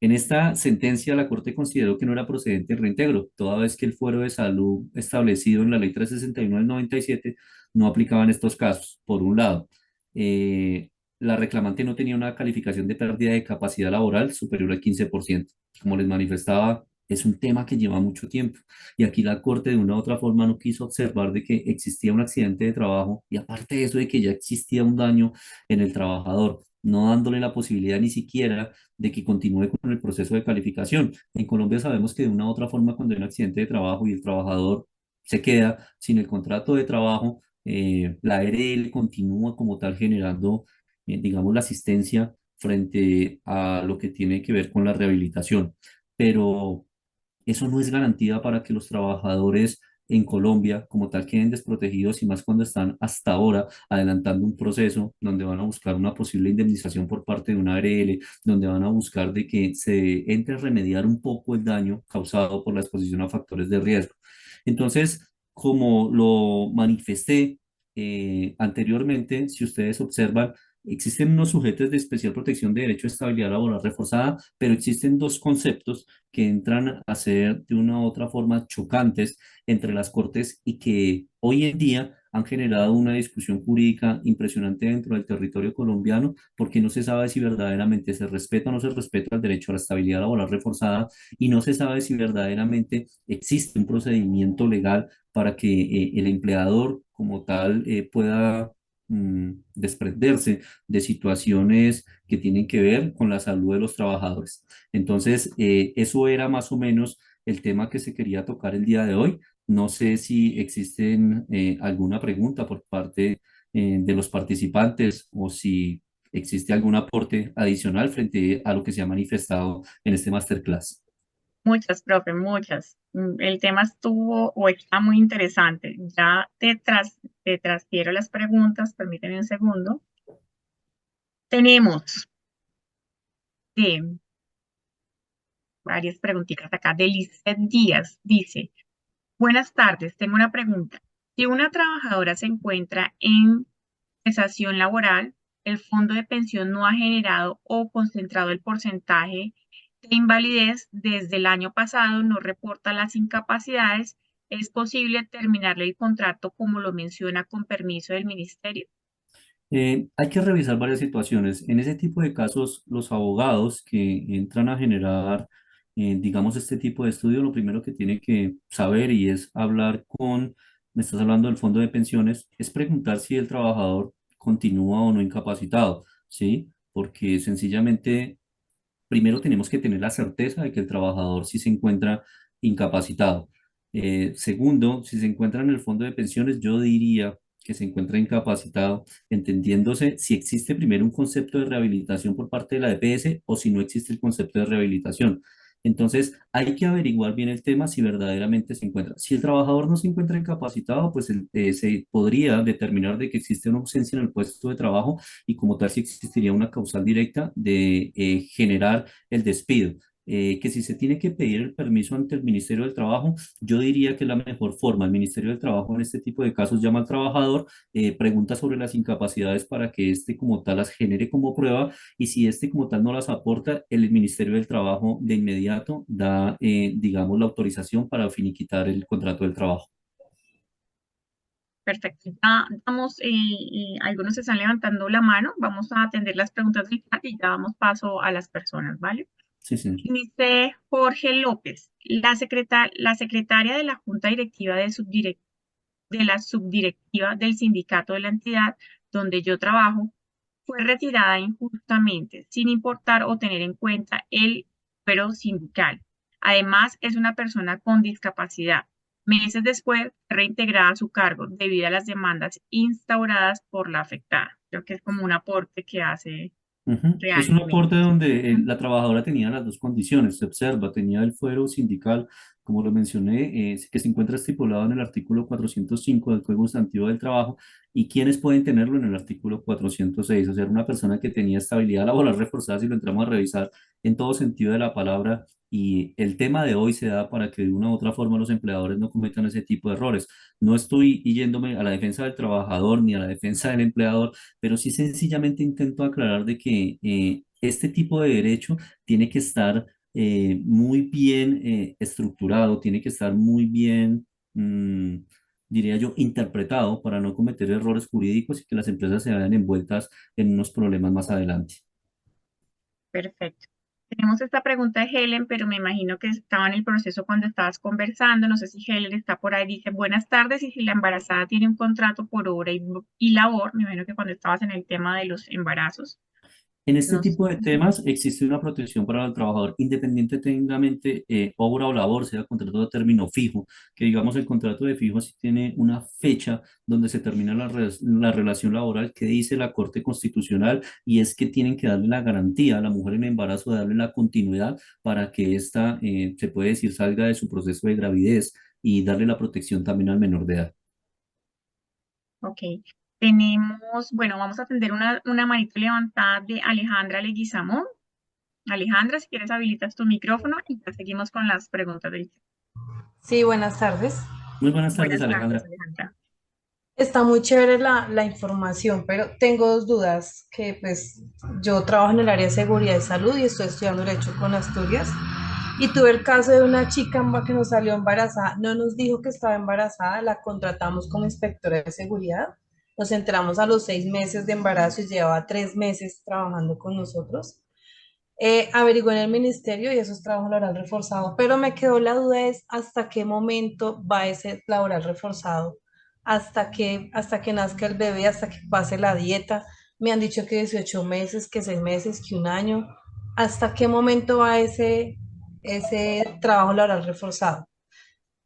En esta sentencia, la Corte consideró que no era procedente el reintegro, toda vez que el fuero de salud establecido en la Ley 361 del 97 no aplicaba en estos casos. Por un lado, eh, la reclamante no tenía una calificación de pérdida de capacidad laboral superior al 15%. Como les manifestaba, es un tema que lleva mucho tiempo. Y aquí la Corte de una u otra forma no quiso observar de que existía un accidente de trabajo y aparte de eso de que ya existía un daño en el trabajador, no dándole la posibilidad ni siquiera de que continúe con el proceso de calificación. En Colombia sabemos que de una u otra forma, cuando hay un accidente de trabajo y el trabajador se queda sin el contrato de trabajo, la ARL continúa como tal generando, digamos, la asistencia frente a lo que tiene que ver con la rehabilitación. Pero eso no es garantía para que los trabajadores en Colombia como tal queden desprotegidos y más cuando están hasta ahora adelantando un proceso donde van a buscar una posible indemnización por parte de una ARL, donde van a buscar de que se entre a remediar un poco el daño causado por la exposición a factores de riesgo. Entonces, como lo manifesté anteriormente, si ustedes observan, existen unos sujetos de especial protección de derecho a estabilidad laboral reforzada, pero existen dos conceptos que entran a ser de una u otra forma chocantes entre las cortes y que hoy en día han generado una discusión jurídica impresionante dentro del territorio colombiano porque no se sabe si verdaderamente se respeta o no se respeta el derecho a la estabilidad laboral reforzada y no se sabe si verdaderamente existe un procedimiento legal para que el empleador como tal pueda desprenderse de situaciones que tienen que ver con la salud de los trabajadores. Entonces, eso era más o menos el tema que se quería tocar el día de hoy. No sé si existen alguna pregunta por parte de los participantes o si existe algún aporte adicional frente a lo que se ha manifestado en este masterclass. Muchas, profe, muchas. El tema estuvo o está muy interesante. Ya te transfiero las preguntas, permíteme un segundo. Tenemos de varias preguntitas acá. De Lizeth Díaz dice, buenas tardes, tengo una pregunta. Si una trabajadora se encuentra en cesación laboral, el fondo de pensión no ha generado o concentrado el porcentaje de invalidez desde el año pasado, no reporta las incapacidades, ¿es posible terminarle el contrato como lo menciona con permiso del ministerio? Hay que revisar varias situaciones. En ese tipo de casos, los abogados que entran a generar, digamos, este tipo de estudio, lo primero que tienen que saber y es hablar con, me estás hablando del fondo de pensiones, es preguntar si el trabajador continúa o no incapacitado, ¿sí? Porque sencillamente primero tenemos que tener la certeza de que el trabajador sí se encuentra incapacitado. Segundo, si se encuentra en el fondo de pensiones, yo diría que se encuentra incapacitado, entendiéndose si existe primero un concepto de rehabilitación por parte de la EPS o si no existe el concepto de rehabilitación. Entonces, hay que averiguar bien el tema si verdaderamente se encuentra. Si el trabajador no se encuentra incapacitado, pues se podría determinar de que existe una ausencia en el puesto de trabajo y como tal si existiría una causal directa de generar el despido. Que si se tiene que pedir el permiso ante el Ministerio del Trabajo, yo diría que la mejor forma, el Ministerio del Trabajo en este tipo de casos llama al trabajador, pregunta sobre las incapacidades para que éste como tal las genere como prueba y si éste como tal no las aporta, el Ministerio del Trabajo de inmediato da, digamos, la autorización para finiquitar el contrato del trabajo. Perfecto. Ya vamos, algunos se están levantando la mano. Vamos a atender las preguntas del chat y ya damos paso a las personas, ¿vale? Sí, señor. Dice Jorge López, la secretaria de la Junta Directiva de la subdirectiva del sindicato de la entidad donde yo trabajo fue retirada injustamente, sin importar o tener en cuenta el fuero sindical. Además, es una persona con discapacidad. Meses después, fue reintegrada a su cargo debido a las demandas instauradas por la afectada. Creo que es como un aporte que hace Ujú. Es un realmente. aporte donde la trabajadora tenía las dos condiciones, se observa, tenía el fuero sindical, como lo mencioné, que se encuentra estipulado en el artículo 405 del Código Sustantivo del Trabajo, y quienes pueden tenerlo en el artículo 406, o sea, era una persona que tenía estabilidad laboral reforzada, si lo entramos a revisar en todo sentido de la palabra, y el tema de hoy se da para que de una u otra forma los empleadores no cometan ese tipo de errores. No estoy yéndome a la defensa del trabajador ni a la defensa del empleador, pero sí sencillamente intento aclarar de que este tipo de derecho tiene que estar muy bien estructurado, tiene que estar muy bien, mm, diría yo, interpretado para no cometer errores jurídicos y que las empresas se vean envueltas en unos problemas más adelante. Perfecto. Tenemos esta pregunta de Helen, pero me imagino que estaba en el proceso cuando estabas conversando. No sé si Helen está por ahí. Dice, buenas tardes, y si la embarazada tiene un contrato por hora y labor, me imagino que cuando estabas en el tema de los embarazos, En este no sé. tipo de temas existe una protección para el trabajador, independientemente obra o labor, sea contrato de término fijo, que digamos el contrato de fijo sí tiene una fecha donde se termina la relación laboral que dice la Corte Constitucional y es que tienen que darle la garantía a la mujer en embarazo, de darle la continuidad para que ésta, se puede decir, salga de su proceso de gravidez y darle la protección también al menor de edad. Ok. Tenemos, bueno, vamos a atender una manita levantada de Alejandra Leguizamón. Alejandra, si quieres habilitas tu micrófono y ya seguimos con las preguntas del chat. Sí, buenas tardes. Muy buenas tardes, Buenas tardes, Alejandra. Alejandra. Está muy chévere la información, pero tengo dos dudas, que pues yo trabajo en el área de seguridad y salud y estoy estudiando Derecho con Asturias y tuve el caso de una chica que nos salió embarazada, no nos dijo que estaba embarazada, la contratamos como inspectora de seguridad, nos enteramos a los 6 meses de embarazo y llevaba 3 meses trabajando con nosotros. Averigué en el ministerio y eso es trabajo laboral reforzado, pero me quedó la duda es hasta qué momento va ese laboral reforzado, hasta que nazca el bebé, hasta que pase la dieta. Me han dicho que 18 meses, que 6 meses, que un año. ¿Hasta qué momento va ese trabajo laboral reforzado?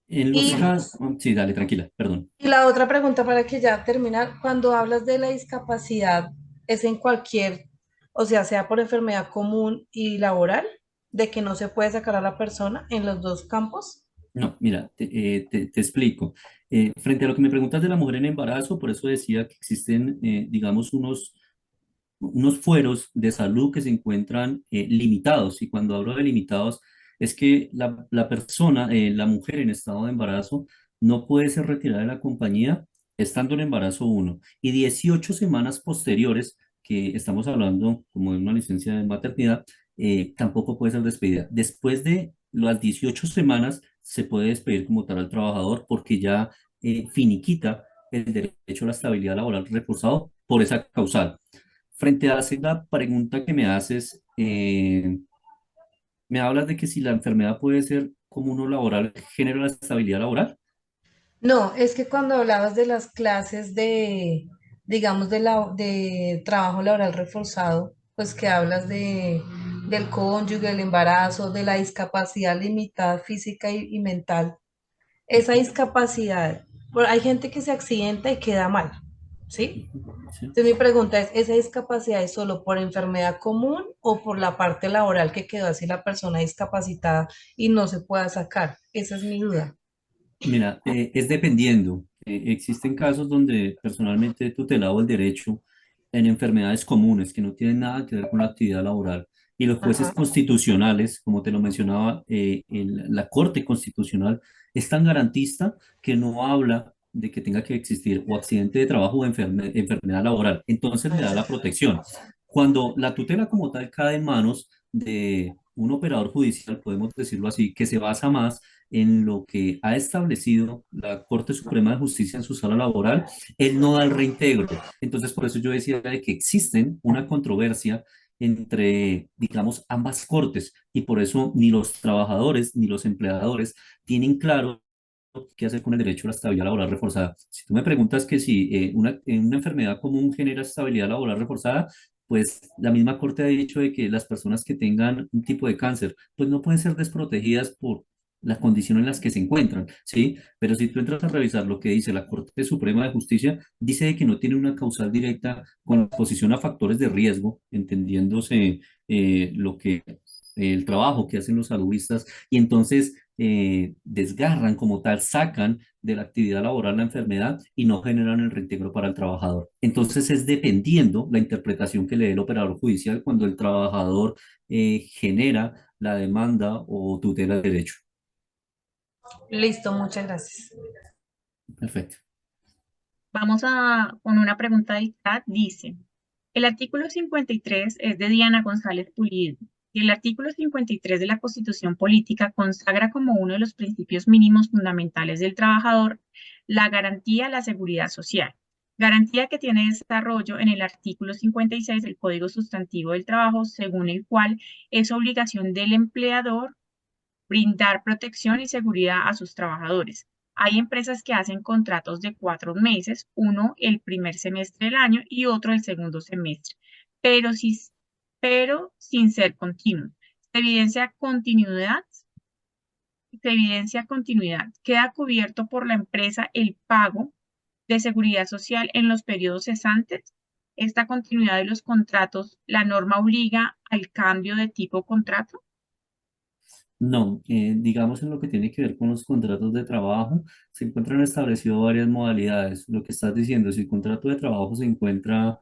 En los Y, casos, sí, dale, tranquila, perdón. y la otra pregunta para que ya terminar, cuando hablas de la discapacidad, ¿es en cualquier, o sea por enfermedad común y laboral? de que no se puede sacar a la persona en los dos campos? No, mira, te explico. Frente a lo que me preguntas de la mujer en embarazo, por eso decía que existen, digamos, unos fueros de salud que se encuentran limitados. Y cuando hablo de limitados, es que la persona, la mujer en estado de embarazo, no puede ser retirada de la compañía estando en embarazo uno. Y 18 semanas posteriores, que estamos hablando como de una licencia de maternidad, tampoco puede ser despedida. Después de las 18 semanas, se puede despedir como tal al trabajador porque ya finiquita el derecho a la estabilidad laboral reforzado por esa causal. Frente a la segunda pregunta que me haces, me hablas de que si la enfermedad puede ser como uno laboral, genera la estabilidad laboral. No, es que cuando hablabas de las clases de, digamos, de trabajo laboral reforzado, pues que hablas del cónyuge, del embarazo, de la discapacidad limitada física y mental. Esa Ujú, discapacidad, hay gente que se accidenta y queda mal, ¿sí? ujú, sí. Entonces mi pregunta es, ¿esa discapacidad es solo por enfermedad común o por la parte laboral que quedó así la persona discapacitada y no se pueda sacar? Esa es mi duda. Mira, es dependiendo. Existen casos donde personalmente he tutelado el derecho en enfermedades comunes que no tienen nada que ver con la actividad laboral. Y los jueces Ajá. constitucionales, como te lo mencionaba, la Corte Constitucional es tan garantista que no habla de que tenga que existir o accidente de trabajo o enfermedad laboral. Entonces le da la protección. Cuando la tutela como tal cae en manos de un operador judicial, podemos decirlo así, que se basa más en lo que ha establecido la Corte Suprema de Justicia en su sala laboral, él no da el reintegro. Entonces, por eso yo decía de que existen una controversia entre, digamos, ambas cortes y por eso ni los trabajadores ni los empleadores tienen claro qué hacer con el derecho a la estabilidad laboral reforzada. Si tú me preguntas que si una enfermedad común genera estabilidad laboral reforzada, pues la misma Corte ha dicho de que las personas que tengan un tipo de cáncer, pues no pueden ser desprotegidas por la condición en las que se encuentran, ¿sí? Pero si tú entras a revisar lo que dice la Corte Suprema de Justicia, dice de que no tiene una causal directa con la exposición a factores de riesgo, entendiéndose lo que el trabajo que hacen los saludistas, y entonces desgarran como tal, sacan de la actividad laboral la enfermedad y no generan el reintegro para el trabajador. Entonces es dependiendo la interpretación que le dé el operador judicial cuando el trabajador genera la demanda o tutela el derecho. Listo, muchas gracias. Perfecto. Vamos con una pregunta del chat. Dice, el artículo 53 es de Diana González Pulido y el artículo 53 de la Constitución Política consagra como uno de los principios mínimos fundamentales del trabajador la garantía a la seguridad social. Garantía que tiene desarrollo en el artículo 56 del Código Sustantivo del Trabajo, según el cual es obligación del empleador brindar protección y seguridad a sus trabajadores. Hay empresas que hacen contratos de 4 meses, uno el primer semestre del año y otro el segundo semestre, pero, si, pero sin ser continuo. Se evidencia continuidad, se evidencia continuidad. Queda cubierto por la empresa el pago de seguridad social en los periodos cesantes. Esta continuidad de los contratos, la norma obliga al cambio de tipo de contrato. No, digamos en lo que tiene que ver con los contratos de trabajo, se encuentran establecido varias modalidades. Lo que estás diciendo, si el contrato de trabajo se encuentra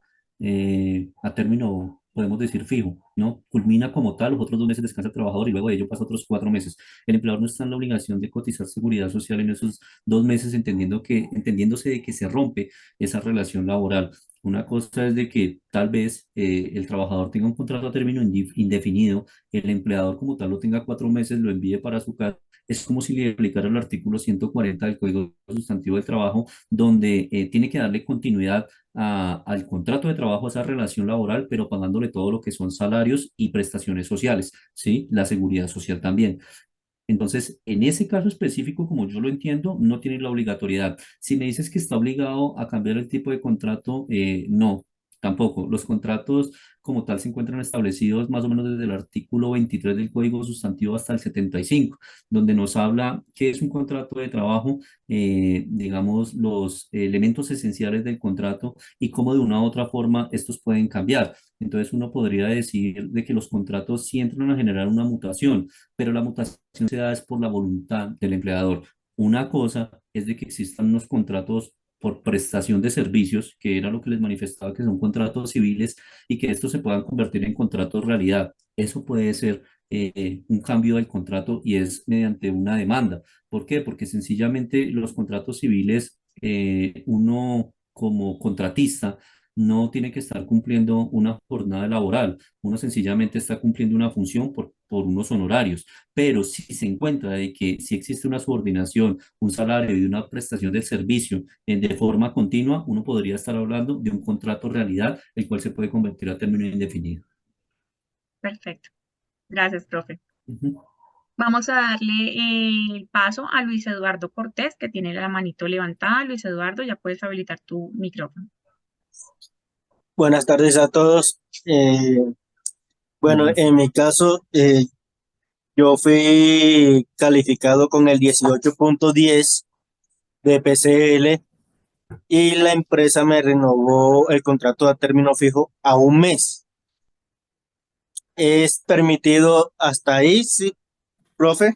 a término, podemos decir, fijo, ¿no? Culmina como tal, los otros 2 meses descansa el trabajador y luego de ello pasa otros 4 meses. El empleador no está en la obligación de cotizar seguridad social en esos 2 meses, entendiéndose de que se rompe esa relación laboral. Una cosa es de que tal vez el trabajador tenga un contrato a término indefinido, el empleador como tal lo tenga 4 meses, lo envíe para su casa. Es como si le aplicara el artículo 140 del Código Sustantivo del Trabajo, donde tiene que darle continuidad al contrato de trabajo, a esa relación laboral, pero pagándole todo lo que son salarios y prestaciones sociales, ¿sí? La seguridad social también. Entonces, en ese caso específico, como yo lo entiendo, no tiene la obligatoriedad. Si me dices que está obligado a cambiar el tipo de contrato, no. tampoco. Los contratos como tal se encuentran establecidos más o menos desde el artículo 23 del Código Sustantivo hasta el 75, donde nos habla qué es un contrato de trabajo, digamos, los elementos esenciales del contrato y cómo de una u otra forma estos pueden cambiar. Entonces uno podría decir de que los contratos sí entran a generar una mutación, pero la mutación se da es por la voluntad del empleador. Una cosa es de que existan unos contratos por prestación de servicios, que era lo que les manifestaba, que son contratos civiles y que estos se puedan convertir en contratos realidad. Eso puede ser un cambio del contrato y es mediante una demanda. ¿Por qué? Porque sencillamente los contratos civiles, uno como contratista no tiene que estar cumpliendo una jornada laboral, uno sencillamente está cumpliendo una función por unos honorarios, pero si se encuentra de que si existe una subordinación, un salario y una prestación de servicio de forma continua, uno podría estar hablando de un contrato realidad, el cual se puede convertir a término indefinido. Perfecto. Gracias, profe. Ujú. Vamos a darle el paso a Luis Eduardo Cortés, que tiene la manito levantada. Luis Eduardo, ya puedes habilitar tu micrófono. Buenas tardes a todos. Bueno, Buenas. en mi caso, yo fui calificado con el 18.10 de PCL y la empresa me renovó el contrato a término fijo a un mes. ¿Es permitido hasta ahí, sí, profe?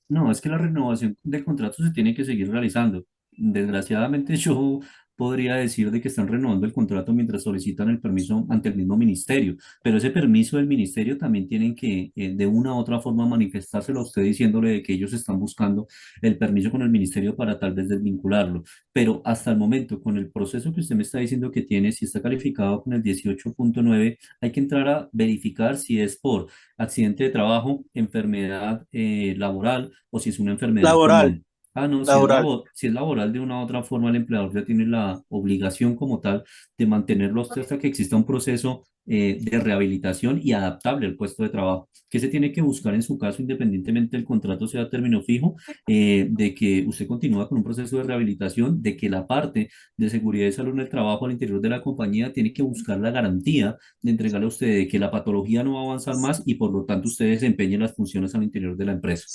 No, es que la renovación del contrato se tiene que seguir realizando. Desgraciadamente, yo podría decir de que están renovando el contrato mientras solicitan el permiso ante el mismo ministerio, pero ese permiso del ministerio también tienen que, de una u otra forma, manifestárselo a usted diciéndole de que ellos están buscando el permiso con el ministerio para tal vez desvincularlo. Pero hasta el momento, con el proceso que usted me está diciendo que tiene, si está calificado con el 18.9, hay que entrar a verificar si es por accidente de trabajo, enfermedad laboral o si es una enfermedad Laboral, común. Ah, no, laboral. si es laboral de una u otra forma, el empleador ya tiene la obligación como tal de mantenerlo a usted hasta que exista un proceso de rehabilitación y adaptable al puesto de trabajo. ¿Qué se tiene que buscar en su caso, independientemente del contrato sea a término fijo, de que usted continúa con un proceso de rehabilitación, de que la parte de seguridad y salud en el trabajo al interior de la compañía tiene que buscar la garantía de entregarle a usted de que la patología no va a avanzar más y por lo tanto usted desempeñe las funciones al interior de la empresa?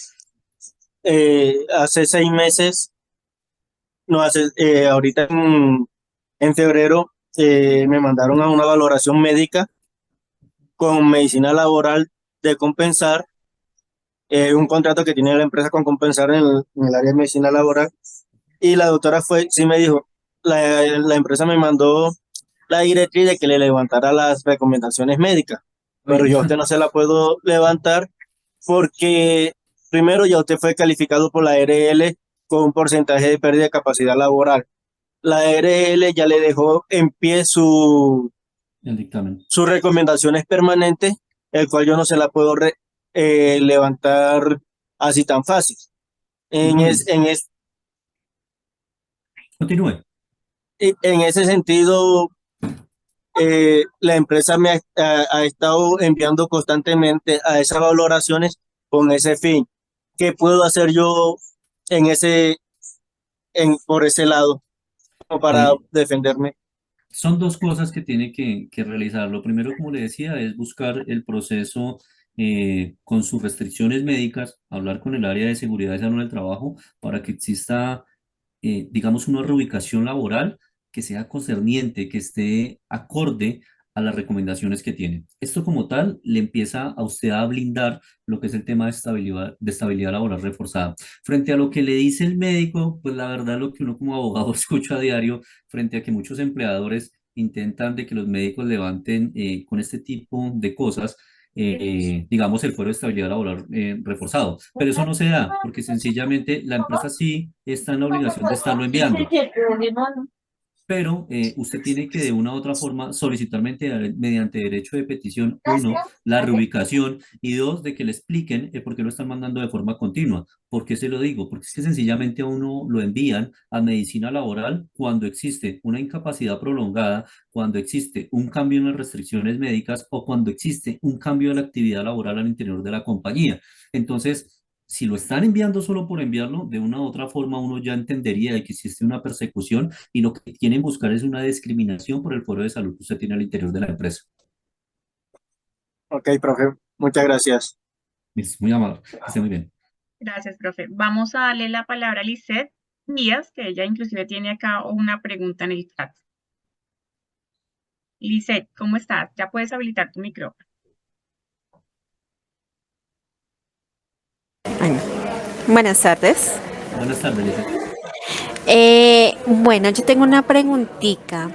Hace 6 meses, no, ahorita en febrero, me mandaron a una valoración médica con medicina laboral de compensar, un contrato que tiene la empresa con compensar en el área de medicina laboral. Y la doctora sí me dijo, la empresa me mandó la directriz de que le levantara las recomendaciones médicas, pero Oiga, yo a usted no se la puedo levantar porque primero ya usted fue calificado por la RL con un porcentaje de pérdida de capacidad laboral. La RL ya le dejó en pie el dictamen. sus recomendaciones permanentes, el cual yo no se la puedo levantar así tan fácil. En, No, es, en, es, continúe. en ese sentido, la empresa ha estado enviando constantemente a esas valoraciones con ese fin. ¿Qué puedo hacer yo en por ese lado como para Eh, defenderme? Son dos cosas que tiene que realizar. Lo primero, como le decía, es buscar el proceso con sus restricciones médicas, hablar con el área de seguridad y salud del trabajo para que exista, digamos, una reubicación laboral que sea concerniente, que esté acorde a las recomendaciones que tienen. Esto como tal le empieza a usted a blindar lo que es el tema de estabilidad laboral reforzada. Frente a lo que le dice el médico, pues la verdad lo que uno como abogado escucha a diario frente a que muchos empleadores intentan de que los médicos levanten con este tipo de cosas, digamos, el fuero de estabilidad laboral reforzado. Pero eso no se da porque sencillamente la empresa sí está en la obligación de estarlo enviando, pero usted tiene que de una u otra forma solicitar mediante derecho de petición, uno, la reubicación y dos, de que le expliquen por qué lo están mandando de forma continua. ¿Por qué se lo digo? Porque es que sencillamente a uno lo envían a medicina laboral cuando existe una incapacidad prolongada, cuando existe un cambio en las restricciones médicas o cuando existe un cambio de la actividad laboral al interior de la compañía. Entonces, Si lo están enviando solo por enviarlo, de una u otra forma uno ya entendería de que existe una persecución y lo que quieren buscar es una discriminación por el foro de salud que usted tiene al interior de la empresa. Ok, profe, muchas gracias. Es muy amable, que esté muy bien. Gracias, profe. Vamos a darle la palabra a Lisette Díaz, que ella inclusive tiene acá una pregunta en el chat. Lisette, ¿cómo estás? Ya puedes habilitar tu micrófono. Bueno, buenas tardes. Buenas tardes, Lizeth. Bueno, yo tengo una preguntita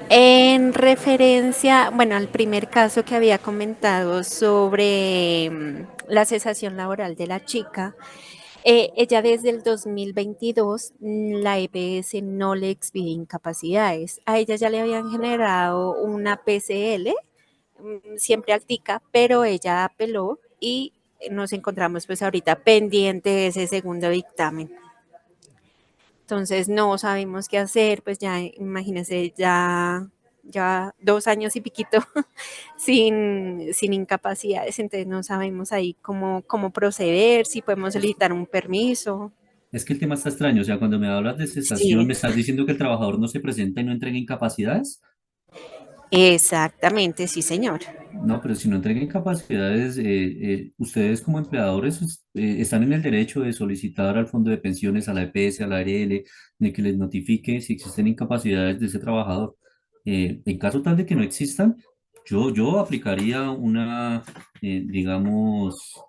en referencia, bueno, al primer caso que había comentado sobre la cesación laboral de la chica. Ella desde el 2022, la EPS no le expide incapacidades. A ella ya le habían generado una PCL, siempre altica, pero ella apeló y nos encontramos pues ahorita pendiente de ese segundo dictamen. Entonces no sabemos qué hacer, pues ya imagínense, ya 2 años y piquito sin incapacidades, entonces no sabemos ahí cómo proceder, si podemos solicitar un permiso. Es que el tema está extraño, o sea, cuando me hablas de cesación, Sí, ¿me estás diciendo que el trabajador no se presenta y no entrega incapacidades? exactamente, sí, señor. No, pero si no entrega incapacidades, ustedes como empleadores están en el derecho de solicitar al fondo de pensiones, a la EPS, a la ARL, de que les notifique si existen incapacidades de ese trabajador. En caso tal de que no existan, yo aplicaría una, digamos,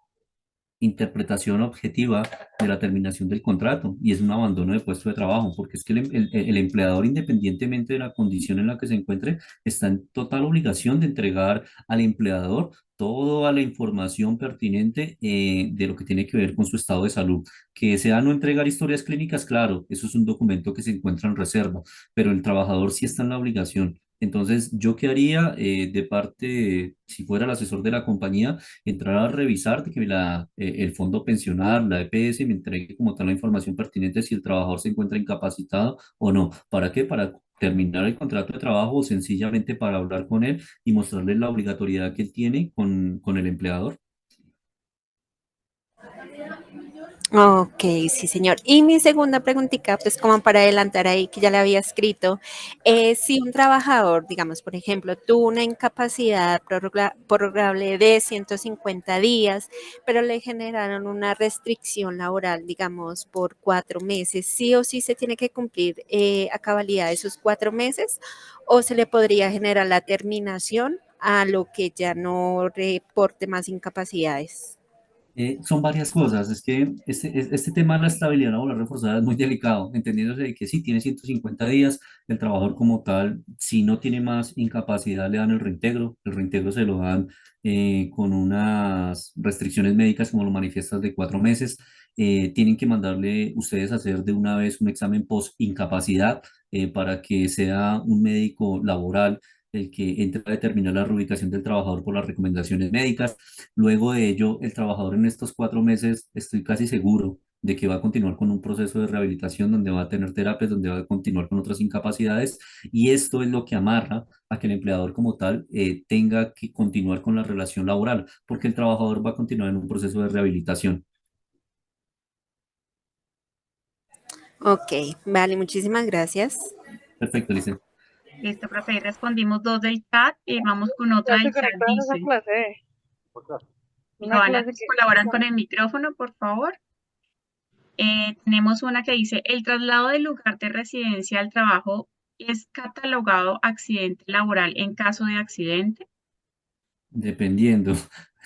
interpretación objetiva de la terminación del contrato y es un abandono de puesto de trabajo, porque es que el empleador, independientemente de la condición en la que se encuentre, está en total obligación de entregar al empleador toda la información pertinente de lo que tiene que ver con su estado de salud. Que sea no entregar historias clínicas, claro, eso es un documento que se encuentra en reserva, pero el trabajador sí está en la obligación. Entonces, ¿yo qué haría de parte, si fuera el asesor de la compañía? Entrar a revisar de que el fondo pensional, la EPS, me entregue como tal la información pertinente si el trabajador se encuentra incapacitado o no. ¿Para qué? Para terminar el contrato de trabajo o sencillamente para hablar con él y mostrarle la obligatoriedad que él tiene con el empleador. Ok, sí, señor. Y mi segunda preguntita, pues como para adelantar ahí, que ya le había escrito, si un trabajador, digamos, por ejemplo, tuvo una incapacidad prorrogable de 150 días, pero le generaron una restricción laboral, digamos, por 4 meses, ¿sí o sí se tiene que cumplir a cabalidad esos 4 meses o se le podría generar la terminación a lo que ya no reporte más incapacidades? Son varias cosas, es que este tema de la estabilidad laboral reforzada es muy delicado, entendiéndose de que sí tiene 150 días, el trabajador como tal, si no tiene más incapacidad, le dan el reintegro se lo dan con unas restricciones médicas como lo manifiestas de 4 meses. Tienen que mandarle ustedes a hacer de una vez un examen post-incapacidad para que sea un médico laboral el que entre a determinar la reubicación del trabajador por las recomendaciones médicas. Luego de ello, el trabajador en estos 4 meses, estoy casi seguro de que va a continuar con un proceso de rehabilitación donde va a tener terapias, donde va a continuar con otras incapacidades y esto es lo que amarra a que el empleador como tal tenga que continuar con la relación laboral, porque el trabajador va a continuar en un proceso de rehabilitación. Ok, vale, muchísimas gracias. Perfecto, Lice. Listo, profe. Ahí respondimos dos del chat y vamos con otra Ya del se chat. conectaron a esa Dice, clase. Una Joana, clase que... ¿colaboran con el micrófono, por favor? Tenemos una que dice, el traslado del lugar de residencia al trabajo es catalogado accidente laboral en caso de accidente. Dependiendo, Ujú.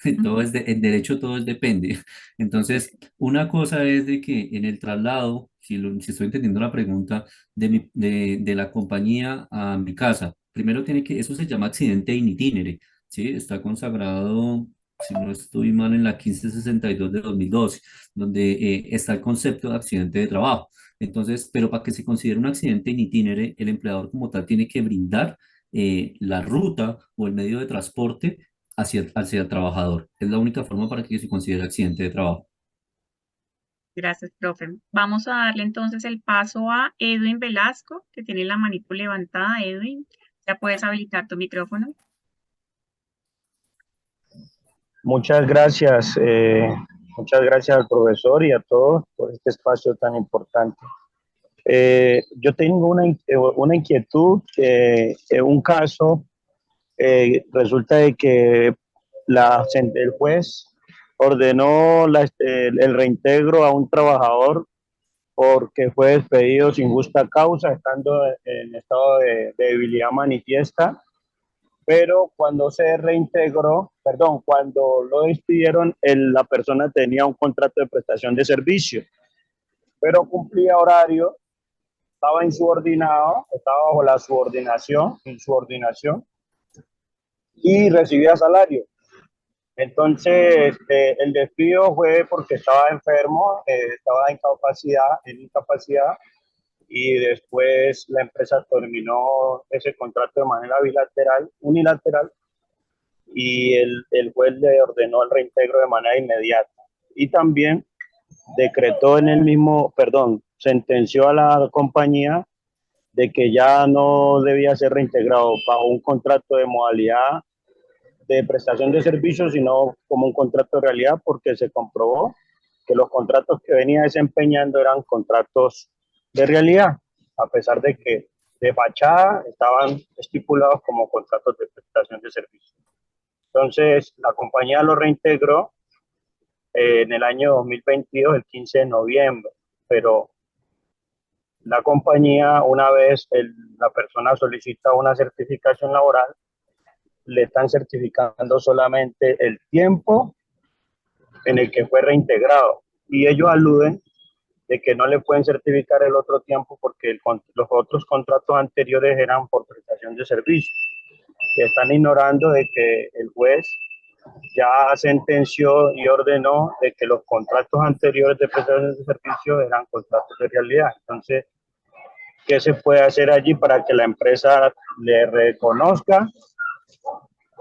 en derecho todo es depende. Entonces, una cosa es de que en el traslado, si estoy entendiendo la pregunta, de la compañía a mi casa, primero tiene que, eso se llama accidente in itinere, ¿sí? Está consagrado, si no estoy mal, en la 1562 de 2012, donde está el concepto de accidente de trabajo. Entonces, pero para que se considere un accidente in itinere, el empleador como tal tiene que brindar la ruta o el medio de transporte hacia el trabajador. Es la única forma para que se considere accidente de trabajo. Gracias, profe. Vamos a darle entonces el paso a Edwin Velasco, que tiene la manito levantada. Edwin, ya puedes habilitar tu micrófono. Muchas gracias. Muchas gracias al profesor y a todos por este espacio tan importante. Yo tengo una inquietud, un caso, resulta de que el juez ordenó el reintegro a un trabajador porque fue despedido sin justa causa, estando en estado de debilidad manifiesta, pero cuando se reintegró, perdón, cuando lo despidieron, la persona tenía un contrato de prestación de servicio, pero cumplía horario, estaba insubordinado, estaba bajo la insubordinación, y recibía salario. Entonces, el despido fue porque estaba enfermo, estaba en incapacidad, y después la empresa terminó ese contrato de manera unilateral, y el juez le ordenó el reintegro de manera inmediata. Y también decretó sentenció a la compañía de que ya no debía ser reintegrado bajo un contrato de modalidad de prestación de servicios, sino como un contrato de realidad, porque se comprobó que los contratos que venía desempeñando eran contratos de realidad, a pesar de que de fachada estaban estipulados como contratos de prestación de servicios. Entonces, la compañía lo reintegró en el año 2022, el 15 de noviembre, pero la compañía, una vez la persona solicita una certificación laboral, le están certificando solamente el tiempo en el que fue reintegrado, y ellos aluden de que no le pueden certificar el otro tiempo porque los otros contratos anteriores eran por prestación de servicios. Que están ignorando de que el juez ya sentenció y ordenó de que los contratos anteriores de prestación de servicios eran contratos de realidad. Entonces, ¿qué se puede hacer allí para que la empresa le reconozca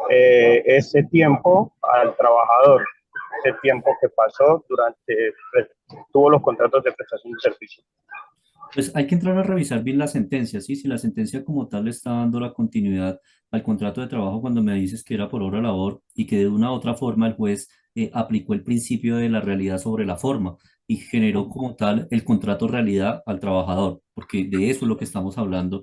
ese tiempo al trabajador, ese tiempo que pasó tuvo los contratos de prestación de servicio? Pues hay que entrar a revisar bien la sentencia, ¿sí? Si la sentencia como tal le está dando la continuidad al contrato de trabajo cuando me dices que era por hora labor y que de una u otra forma el juez aplicó el principio de la realidad sobre la forma y generó como tal el contrato realidad al trabajador, porque de eso es lo que estamos hablando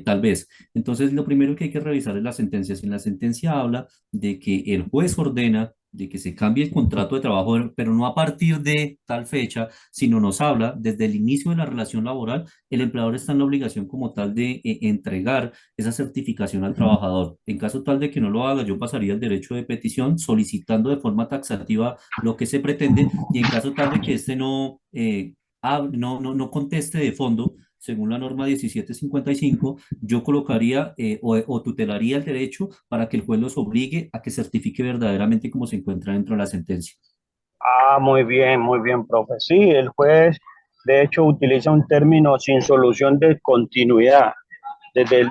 tal vez. Entonces, lo primero que hay que revisar es la sentencia. Si en la sentencia habla de que el juez ordena de que se cambie el contrato de trabajo, pero no a partir de tal fecha, sino nos habla desde el inicio de la relación laboral, el empleador está en la obligación como tal de entregar esa certificación al trabajador. En caso tal de que no lo haga, yo pasaría el derecho de petición solicitando de forma taxativa lo que se pretende, y en caso tal de que este no conteste de fondo, según la norma 1755, yo colocaría o tutelaría el derecho para que el juez los obligue a que certifique verdaderamente como se encuentra dentro de la sentencia. Ah, muy bien, profe. Sí, el juez de hecho utiliza un término sin solución de continuidad. Desde el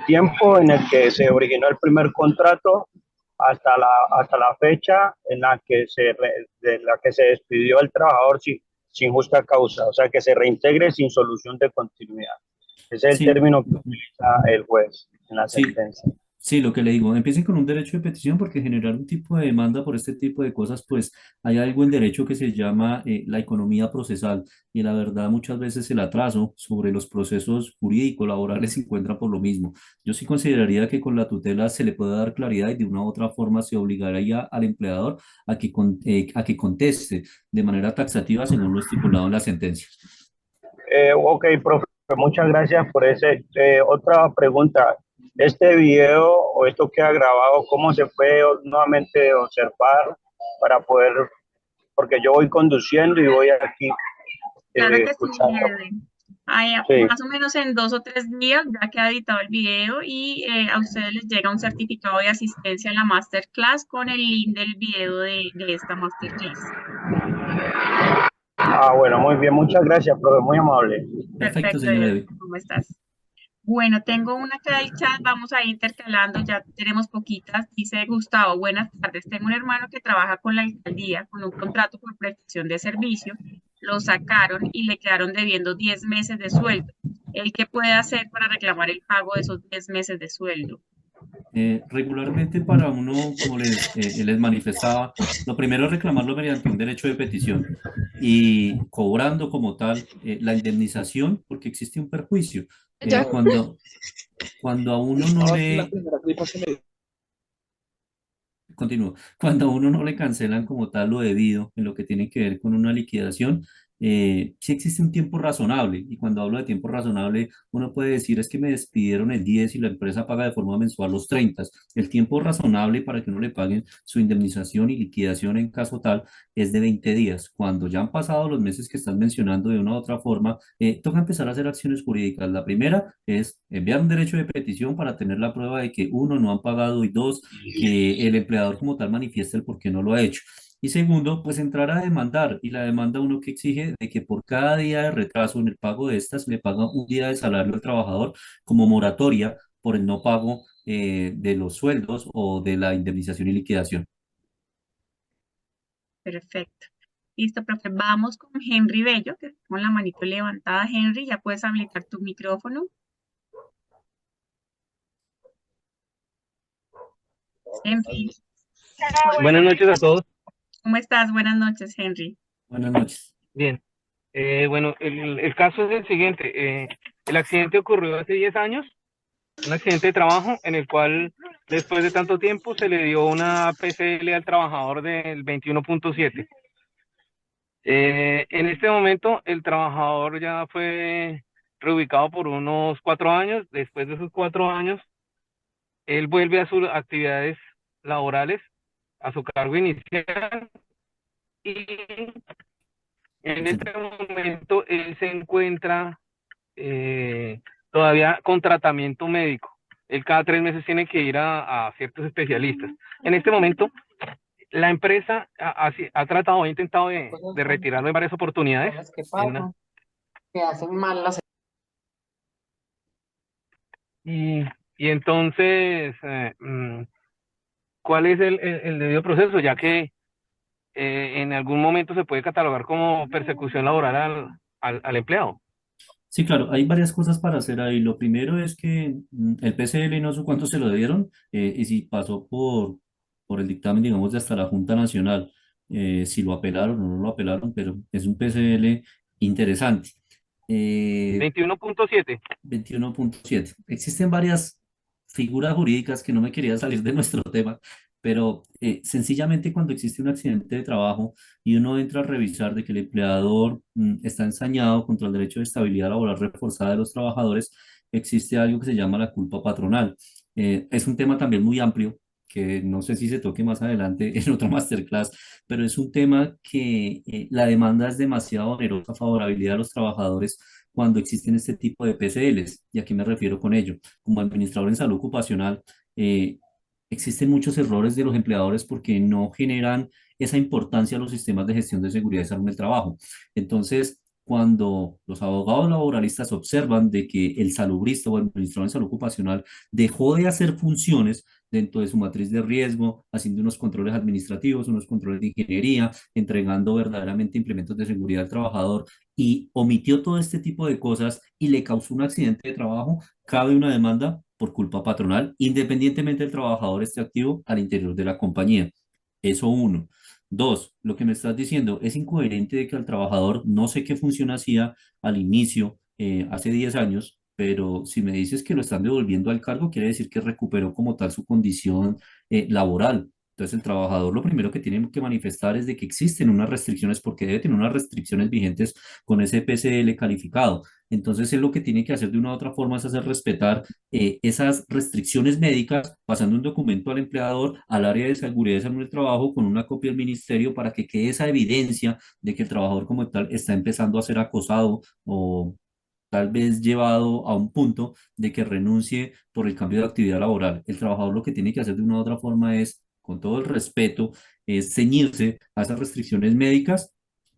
tiempo en el que se originó el primer contrato hasta la fecha de la que se despidió el trabajador sin justa causa, o sea, que se reintegre sin solución de continuidad. Ese es el Sí, término que utiliza el juez en la sí, sentencia. sí, lo que le digo, empiecen con un derecho de petición porque generar un tipo de demanda por este tipo de cosas, pues hay algo en derecho que se llama la economía procesal, y la verdad muchas veces el atraso sobre los procesos jurídicos laborales se encuentra por lo mismo. Yo sí consideraría que con la tutela se le puede dar claridad y de una u otra forma se obligaría al empleador a que conteste de manera taxativa según lo estipulado en la sentencia. Ok, profe, muchas gracias por ese. Otra pregunta. Este video o esto que ha grabado, ¿cómo se puede nuevamente observar para poder, porque yo voy conduciendo y voy aquí Claro que sí, escuchando? Edwin. Sí. Más o menos en 2 o 3 días ya queda editado el video y a ustedes les llega un certificado de asistencia en la masterclass con el link del video de esta masterclass. Ah, bueno, muy bien, muchas gracias, profe, muy amable. Perfecto, Perfecto, señora Edwin, Eve. ¿cómo estás? Bueno, tengo una acá del chat, vamos a ir intercalando, ya tenemos poquitas. Dice Gustavo, buenas tardes. Tengo un hermano que trabaja con la alcaldía con un contrato por prestación de servicio. Lo sacaron y le quedaron debiendo 10 meses de sueldo. ¿El qué puede hacer para reclamar el pago de esos 10 meses de sueldo? Regularmente para uno, como les manifestaba, lo primero es reclamarlo mediante un derecho de petición y cobrando como tal la indemnización porque existe un perjuicio. Ya. Cuando a uno no le, Continúo. Cuando a uno no le cancelan como tal lo debido en lo que tiene que ver con una liquidación, sí existe un tiempo razonable. Y cuando hablo de tiempo razonable, uno puede decir es que me despidieron el 10 y la empresa paga de forma mensual los 30. El tiempo razonable para que uno le paguen su indemnización y liquidación en caso tal es de 20 días. Cuando ya han pasado los meses que están mencionando de una u otra forma, toca empezar a hacer acciones jurídicas. La primera es enviar un derecho de petición para tener la prueba de que uno, no han pagado y dos, que el empleador como tal manifieste el por qué no lo ha hecho. Y segundo, pues entrar a demandar. Y la demanda uno que exige de que por cada día de retraso en el pago de estas le paga un día de salario al trabajador como moratoria por el no pago de los sueldos o de la indemnización y liquidación. Perfecto. Listo, profe. Vamos con Henry Bello, que está con la manito levantada. Henry, ya puedes habilitar tu micrófono. Henry, Buenas noches a todos. ¿cómo estás? Buenas noches, Henry. Buenas noches. Bien. Bueno, el caso es el siguiente. El accidente ocurrió hace 10 años, un accidente de trabajo en el cual después de tanto tiempo se le dio una PCL al trabajador del 21.7. En este momento el trabajador ya fue reubicado por unos 4 años. Después de esos 4 años, él vuelve a sus actividades laborales, a su cargo inicial, y en Sí. este momento él se encuentra todavía con tratamiento médico. Él cada 3 meses tiene que ir a ciertos especialistas. En este momento, la empresa ha tratado, ha intentado de retirarlo en varias oportunidades. Y, y entonces, ¿cuál es el debido proceso? Ya que en algún momento se puede catalogar como persecución laboral al empleado. Sí, claro, hay varias cosas para hacer ahí. Lo primero es que el PCL no sé cuánto se lo dieron y si pasó por el dictamen, digamos, de hasta la Junta Nacional, si lo apelaron o no lo apelaron, pero es un PCL interesante. Eh, 21.7. 21.7. Existen varias figuras jurídicas que no me quería salir de nuestro tema, pero sencillamente cuando existe un accidente de trabajo y uno entra a revisar de que el empleador está ensañado contra el derecho de estabilidad laboral reforzada de los trabajadores, existe algo que se llama la culpa patronal. Es un tema también muy amplio que no sé si se toque más adelante en otro masterclass, pero es un tema que la demanda es demasiado onerosa a favorabilidad de los trabajadores cuando existen este tipo de PCLs. ¿Y a qué me refiero con ello? Como administrador en salud ocupacional, eh, existen muchos errores de los empleadores porque no generan esa importancia a los sistemas de gestión de seguridad y salud en el trabajo. Entonces, cuando los abogados laboralistas observan de que el salubrista o el administrador en salud ocupacional dejó de hacer funciones dentro de su matriz de riesgo, haciendo unos controles administrativos, unos controles de ingeniería, entregando verdaderamente implementos de seguridad al trabajador y omitió todo este tipo de cosas y le causó un accidente de trabajo, cabe una demanda por culpa patronal, independientemente del trabajador esté activo al interior de la compañía. Eso uno. Dos, lo que me estás diciendo es incoherente de que al trabajador no sé qué función hacía al inicio, hace 10 años, pero si me dices que lo están devolviendo al cargo, quiere decir que recuperó como tal su condición laboral. Entonces, el trabajador lo primero que tiene que manifestar es de que existen unas restricciones, porque debe tener unas restricciones vigentes con ese PCL calificado. Entonces, él lo que tiene que hacer de una u otra forma es hacer respetar esas restricciones médicas, pasando un documento al empleador, al área de seguridad y salud del trabajo, con una copia al ministerio para que quede esa evidencia de que el trabajador como tal está empezando a ser acosado o tal vez llevado a un punto de que renuncie por el cambio de actividad laboral. El trabajador lo que tiene que hacer de una u otra forma es, con todo el respeto, es ceñirse a esas restricciones médicas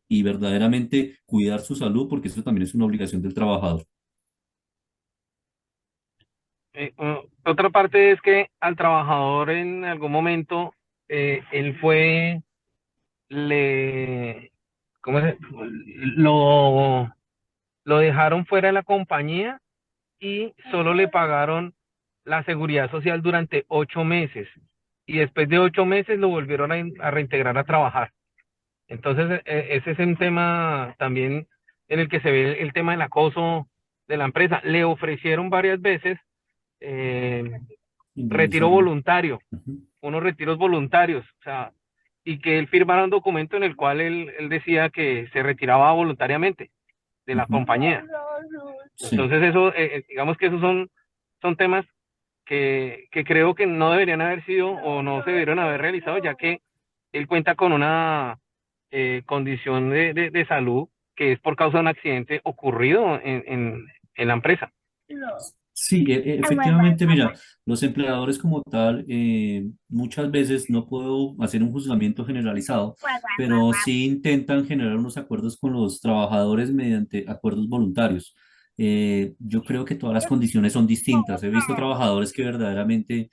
y verdaderamente cuidar su salud, porque eso también es una obligación del trabajador. Otra parte es que al trabajador en algún momento él fue, le, ¿cómo se? Lo dejaron fuera de la compañía y solo le pagaron la seguridad social durante 8 meses y después de 8 meses lo volvieron a reintegrar a trabajar. Entonces, ese es un tema también en el que se ve el tema del acoso de la empresa. Le ofrecieron varias veces eh, retiro Indemnizarlo. voluntario, Ujú. unos retiros voluntarios, o sea, y que él firmara un documento en el cual él decía que se retiraba voluntariamente de la Ujú. compañía. Sí. Entonces, eso, digamos que esos son temas que creo que no deberían haber sido o no se debieron haber realizado, ya que él cuenta con una condición de salud que es por causa de un accidente ocurrido en la empresa. Sí, efectivamente, mira, los empleadores como tal, muchas veces no puedo hacer un juzgamiento generalizado, pero sí intentan generar unos acuerdos con los trabajadores mediante acuerdos voluntarios. Yo creo que todas las condiciones son distintas. He visto trabajadores que verdaderamente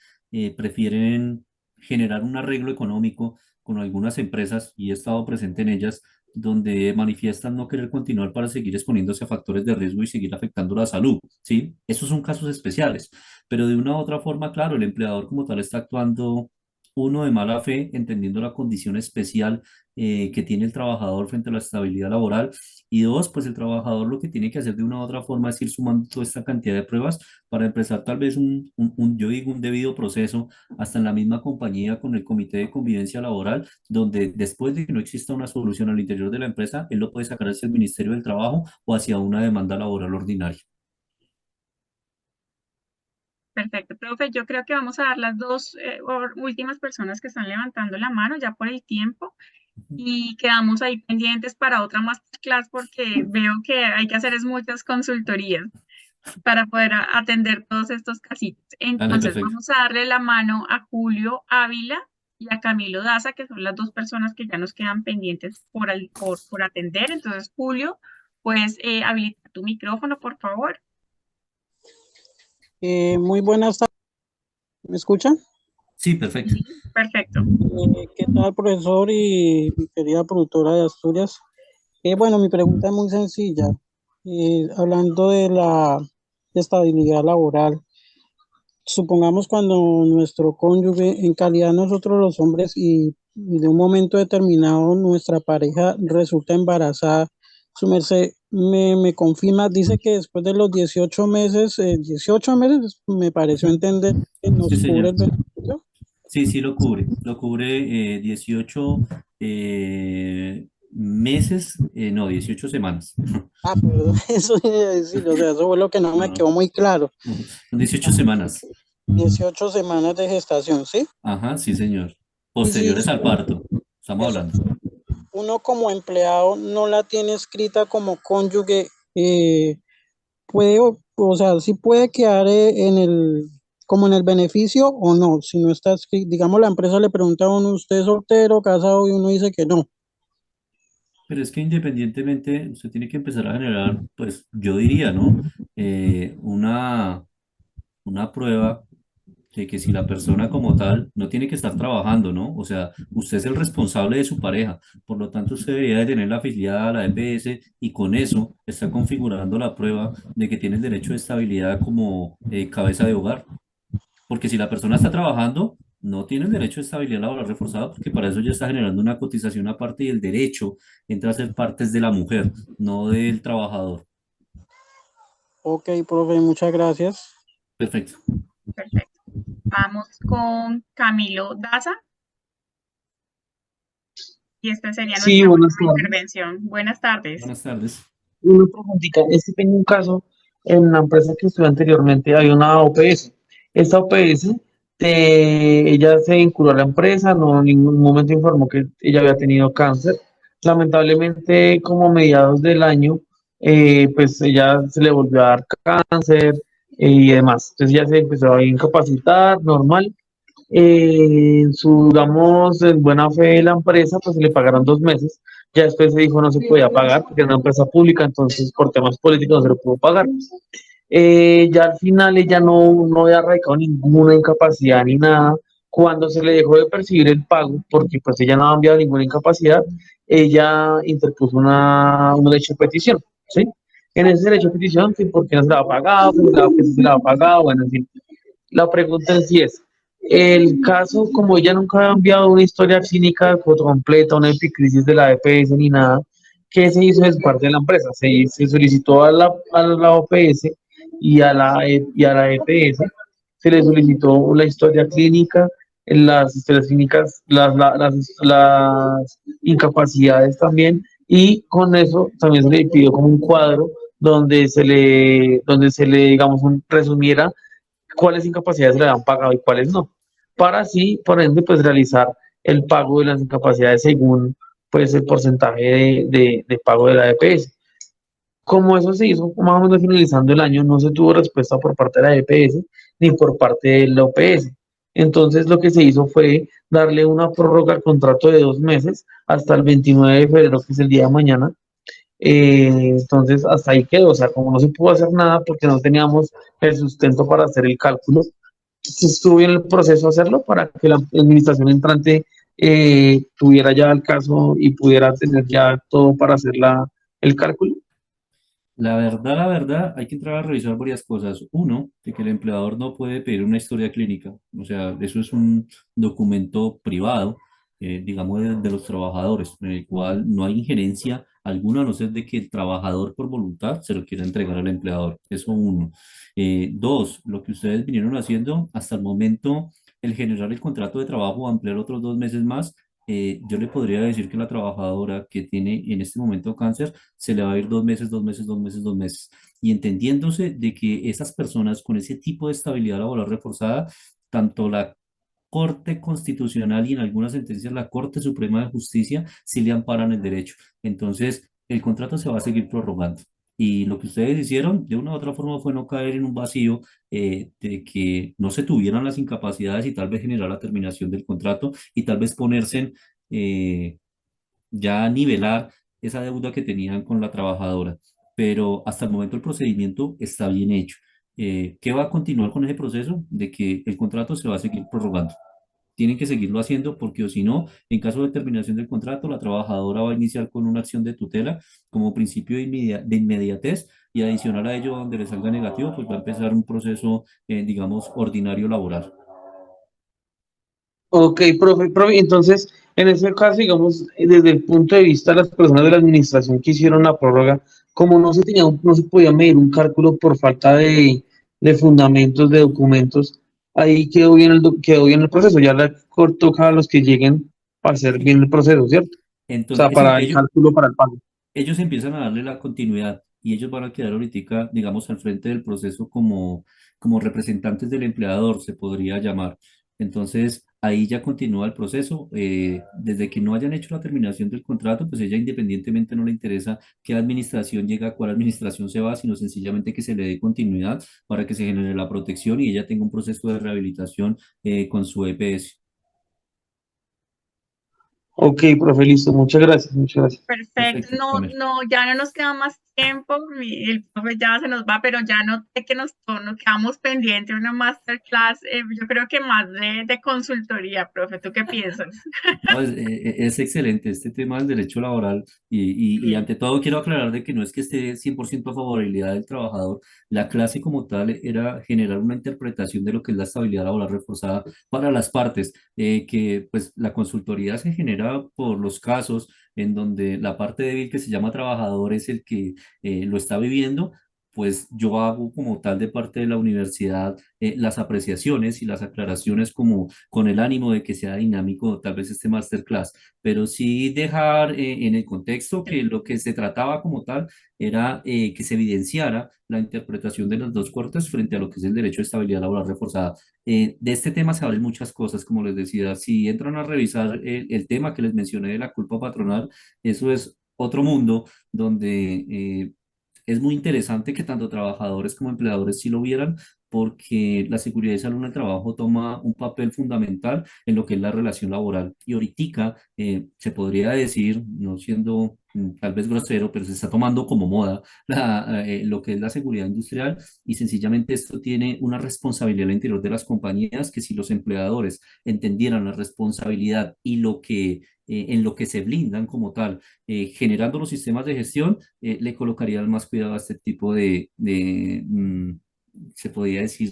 prefieren generar un arreglo económico con algunas empresas y he estado presente en ellas donde manifiestan no querer continuar para seguir exponiéndose a factores de riesgo y seguir afectando la salud, ¿sí? Esos son casos especiales, pero de una u otra forma, claro, el empleador como tal está actuando, uno, de mala fe, entendiendo la condición especial que tiene el trabajador frente a la estabilidad laboral, y dos, pues el trabajador lo que tiene que hacer de una u otra forma es ir sumando toda esta cantidad de pruebas para empezar tal vez yo digo, un debido proceso hasta en la misma compañía con el comité de convivencia laboral donde después de que no exista una solución al interior de la empresa, él lo puede sacar hacia el Ministerio del Trabajo o hacia una demanda laboral ordinaria. Perfecto, profe. Yo creo que vamos a dar las dos últimas personas que están levantando la mano ya por el tiempo y quedamos ahí pendientes para otra masterclass porque veo que hay que hacer es muchas consultorías para poder atender todos estos casitos. Dale, Entonces, perfecto. vamos a darle la mano a Julio Ávila y a Camilo Daza, que son las dos personas que ya nos quedan pendientes por atender. Entonces, Julio, puedes habilitar tu micrófono, por favor. Muy buenas tardes, ¿me escuchan? Sí, perfecto. Sí, perfecto. ¿Qué tal, profesor y mi querida productora de Asturias? Bueno, mi pregunta es muy sencilla. Hablando de la estabilidad laboral, supongamos cuando nuestro cónyuge, en calidad nosotros los hombres, y de un momento determinado nuestra pareja resulta embarazada, su merced me confirma, dice que después de los 18 meses, 18 meses me pareció entender que Sí, nos cubre señor. el beneficio. Sí, sí, lo cubre. Lo cubre 18 meses, no, 18 semanas. Ah, perdón, eso iba a decir, o sea, eso fue lo que no No, me no, quedó muy claro. son 18 semanas. 18 semanas de gestación, ¿sí? Ajá, sí, señor. Y si Posteriores al parto, estamos eso, hablando. uno como empleado no la tiene escrita como cónyuge, puede, o sea, sí puede quedar como en el beneficio o no, si no está escrito, digamos, la empresa le pregunta a uno, ¿usted es soltero, casado? Y uno dice que no. Pero es que independientemente, usted tiene que empezar a generar, pues yo diría, ¿no? Una prueba de que si la persona como tal no tiene que estar trabajando, ¿no? O sea, usted es el responsable de su pareja, por lo tanto usted debería de tener la afiliada a la EPS y con eso está configurando la prueba de que tiene el derecho de estabilidad como cabeza de hogar. Porque si la persona está trabajando, no tiene el derecho de estabilidad laboral reforzado porque para eso ya está generando una cotización aparte y el derecho entra a ser partes de la mujer, no del trabajador. Ok, profe, muchas gracias. Perfecto. Perfecto. Vamos con Camilo Daza y esta sería Sí, nuestra buenas última tardes. intervención. Buenas tardes. Buenas tardes. Una preguntita. Es que tengo un caso en la empresa que estuve anteriormente, hay una OPS. Esta OPS, ella se vinculó a la empresa, no en ningún momento informó que ella había tenido cáncer. Lamentablemente, como a mediados del año, pues ella se le volvió a dar cáncer y demás. Entonces ya se empezó a incapacitar, normal. En su, digamos, en buena fe de la empresa, pues se le pagaron 2 meses. Ya después se dijo no se podía pagar porque era una empresa pública, entonces por temas políticos no se lo pudo pagar. Ya al final ella no había radicado ninguna incapacidad ni nada. Cuando se le dejó de percibir el pago, porque pues ella no había enviado ninguna incapacidad, ella interpuso un derecho de petición, ¿sí? En ese derecho de petición, que por qué no se la ha pagado, que se la ha pagado, bueno, en fin. La pregunta en sí es, el caso, como ella nunca había enviado una historia clínica completa, una epicrisis de la EPS ni nada, ¿qué se hizo de parte de la empresa? Se solicitó a la OPS y a la EPS, se le solicitó la historia clínica, las historias clínicas, las incapacidades también, y con eso también se le pidió como un cuadro donde se le, digamos, resumiera cuáles incapacidades se le han pagado y cuáles no, para así, por ende, pues realizar el pago de las incapacidades según pues el porcentaje de pago de la EPS. Como eso se hizo más o menos finalizando el año, no se tuvo respuesta por parte de la EPS ni por parte de la OPS. Entonces lo que se hizo fue darle una prórroga al contrato de 2 meses hasta el 29 de febrero, que es el día de mañana. Entonces hasta ahí quedó, o sea, como no se pudo hacer nada porque no teníamos el sustento para hacer el cálculo, se estuvo en el proceso de hacerlo para que la administración entrante tuviera ya el caso y pudiera tener ya todo para hacer el cálculo. La verdad, hay que entrar a revisar varias cosas. Uno, de que el empleador no puede pedir una historia clínica. O sea, eso es un documento privado, digamos, de los trabajadores, en el cual no hay injerencia alguna, a no ser de que el trabajador por voluntad se lo quiera entregar al empleador. Eso uno. Dos, lo que ustedes vinieron haciendo hasta el momento, el generar el contrato de trabajo, ampliar otros 2 meses más. Yo le podría decir que la trabajadora que tiene en este momento cáncer se le va a ir 2 meses, 2 meses, 2 meses, 2 meses. Y entendiéndose de que esas personas con ese tipo de estabilidad laboral reforzada, tanto la Corte Constitucional y en algunas sentencias la Corte Suprema de Justicia sí le amparan el derecho. Entonces, el contrato se va a seguir prorrogando. Y lo que ustedes hicieron de una u otra forma fue no caer en un vacío de que no se tuvieran las incapacidades y tal vez generar la terminación del contrato y tal vez ponerse en, ya nivelar esa deuda que tenían con la trabajadora. Pero hasta el momento el procedimiento está bien hecho. ¿Qué va a continuar con ese proceso? De que el contrato se va a seguir prorrogando. Tienen que seguirlo haciendo porque o si no, en caso de terminación del contrato, la trabajadora va a iniciar con una acción de tutela como principio de inmediatez y adicional a ello, donde le salga negativo, pues va a empezar un proceso, digamos, ordinario laboral. Ok, profe, entonces, en ese caso, digamos, desde el punto de vista de las personas de la administración que hicieron la prórroga, como no se podía medir un cálculo por falta de fundamentos, de documentos, ahí quedó bien el proceso, ya le toca a los que lleguen para hacer Sí. bien el proceso, ¿cierto? O sea, Entonces, sí, para el cálculo, para el pago. ellos empiezan a darle la continuidad y ellos van a quedar ahorita, digamos, al frente del proceso como representantes del empleador, se podría llamar. Entonces, ahí ya continúa el proceso. Desde que no hayan hecho la terminación del contrato, pues ella independientemente no le interesa qué administración llega, a cuál administración se va, sino sencillamente que se le dé continuidad para que se genere la protección y ella tenga un proceso de rehabilitación con su EPS. Ok, profe, listo, muchas gracias, muchas gracias. Perfecto, Perfecto, no, Pamela. no, ya no nos queda más tiempo, el profe ya se nos va, pero ya noté que nos quedamos pendientes de una masterclass, yo creo que más de consultoría, profe, ¿tú qué piensas? No, es excelente este tema del derecho laboral y Sí. ante todo quiero aclarar de que no es que esté 100% a favorabilidad del trabajador. La clase como tal era generar una interpretación de lo que es la estabilidad laboral reforzada para las partes, que pues la consultoría se genera por los casos en donde la parte débil que se llama trabajador es el que lo está viviendo. Pues yo hago como tal de parte de la universidad las apreciaciones y las aclaraciones como con el ánimo de que sea dinámico tal vez este masterclass, pero sí dejar en el contexto que lo que se trataba como tal era que se evidenciara la interpretación de las dos cortes frente a lo que es el derecho de estabilidad laboral reforzada. De este tema se hablan muchas cosas, como les decía, si entran a revisar el tema que les mencioné de la culpa patronal, eso es otro mundo donde es muy interesante que tanto trabajadores como empleadores sí lo vieran, porque la seguridad y salud en el trabajo toma un papel fundamental en lo que es la relación laboral. Y ahorita se podría decir, no siendo tal vez grosero, pero se está tomando como moda lo que es la seguridad industrial y sencillamente esto tiene una responsabilidad al interior de las compañías que si los empleadores entendieran la responsabilidad y lo que en lo que se blindan como tal, generando los sistemas de gestión, le colocarían más cuidado a este tipo se podría decir,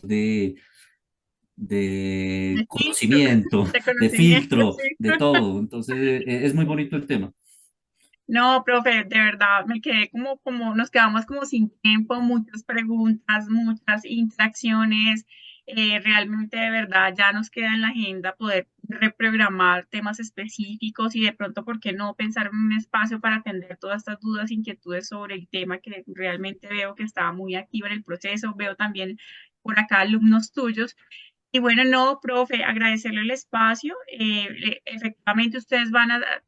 de De filtro, conocimiento, de de conocimiento, filtro, sí. de todo. Entonces, es muy bonito el tema. No, profe, de verdad me quedé nos quedamos como sin tiempo, muchas preguntas, muchas interacciones. Realmente, de verdad, ya nos queda en la agenda poder reprogramar temas específicos y de pronto, ¿por qué no pensar en un espacio para atender todas estas dudas, inquietudes sobre el tema que realmente veo que estaba muy activo en el proceso? Veo también por acá alumnos tuyos. Y bueno, no, profe, agradecerle el espacio. Efectivamente, ustedes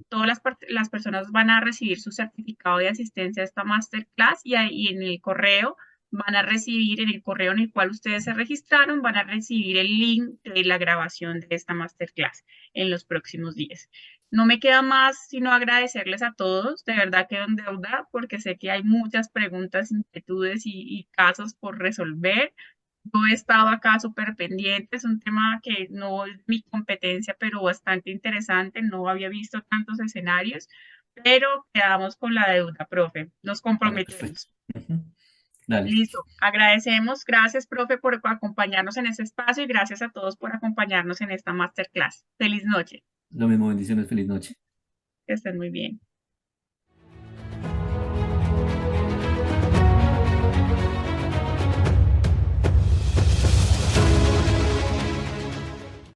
todas las personas van a recibir su certificado de asistencia a esta masterclass y ahí en el correo van a recibir, en el correo en el cual ustedes se registraron, van a recibir el link de la grabación de esta masterclass en los próximos días. No me queda más sino agradecerles a todos, de verdad quedo en deuda porque sé que hay muchas preguntas, inquietudes y casos por resolver. Yo he estado acá súper pendiente, es un tema que no es mi competencia, pero bastante interesante, no había visto tantos escenarios, pero quedamos con la deuda, profe, nos Vale, perfecto. comprometemos. Ujú. Dale, Listo, agradecemos, gracias, profe, por acompañarnos en este espacio y gracias a todos por acompañarnos en esta masterclass. Feliz noche, lo mismo, bendiciones, feliz noche. que estén muy bien.